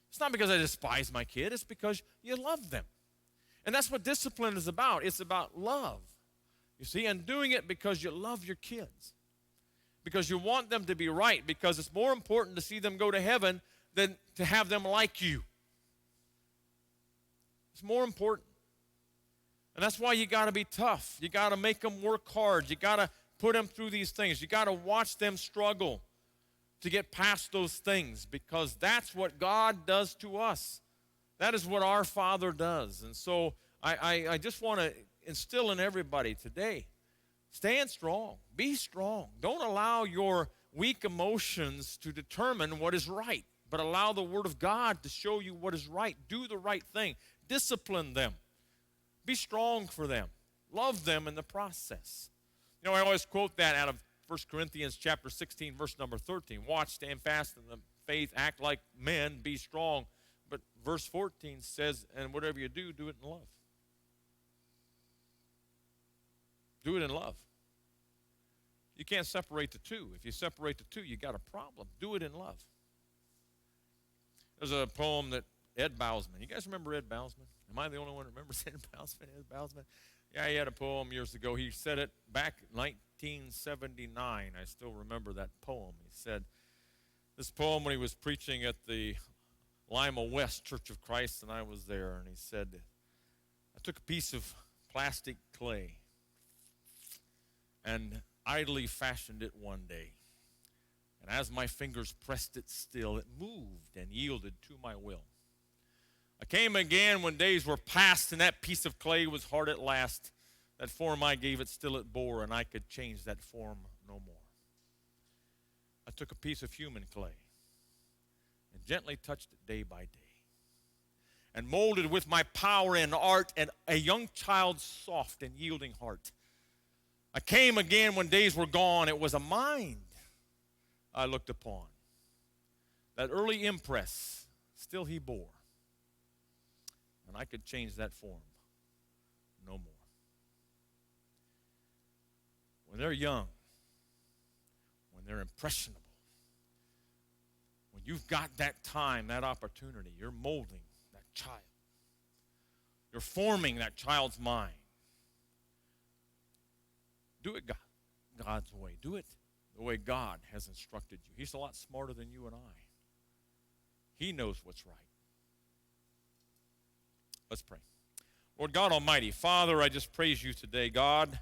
It's not because I despise my kid. It's because you love them. And that's what discipline is about. It's about love. You see, and doing it because you love your kids. Because you want them to be right. Because it's more important to see them go to heaven than to have them like you. It's more important. And that's why you got to be tough. You got to make them work hard. You got to put them through these things. You got to watch them struggle to get past those things, because that's what God does to us. That is what our Father does. And so I just want to instill in everybody today, stand strong. Be strong. Don't allow your weak emotions to determine what is right, but allow the Word of God to show you what is right. Do the right thing. Discipline them. Be strong for them. Love them in the process. You know, I always quote that out of 1 Corinthians chapter 16, verse number 13. Watch, stand fast in the faith, act like men, be strong. But verse 14 says, and whatever you do, do it in love. Do it in love. You can't separate the two. If you separate the two, you got a problem. Do it in love. There's a poem that Ed Bousman. You guys remember Ed Bousman? Am I the only one who remembers Ed Bousman? Ed Bousman? Yeah, he had a poem years ago. He said it back in 1979. I still remember that poem. He said this poem when he was preaching at the Lima West Church of Christ, and I was there, and he said, I took a piece of plastic clay and idly fashioned it one day. And as my fingers pressed it still, it moved and yielded to my will. I came again when days were past, and that piece of clay was hard at last. That form I gave it still it bore, and I could change that form no more. I took a piece of human clay and gently touched it day by day, and molded with my power and art and a young child's soft and yielding heart. I came again when days were gone. It was a mind I looked upon. That early impress still he bore, and I could change that form no more. When they're young, when they're impressionable, when you've got that time, that opportunity, you're molding that child. You're forming that child's mind. Do it God's way. Do it the way God has instructed you. He's a lot smarter than you and I. He knows what's right. Let's pray. Lord God Almighty, Father, I just praise you today, God.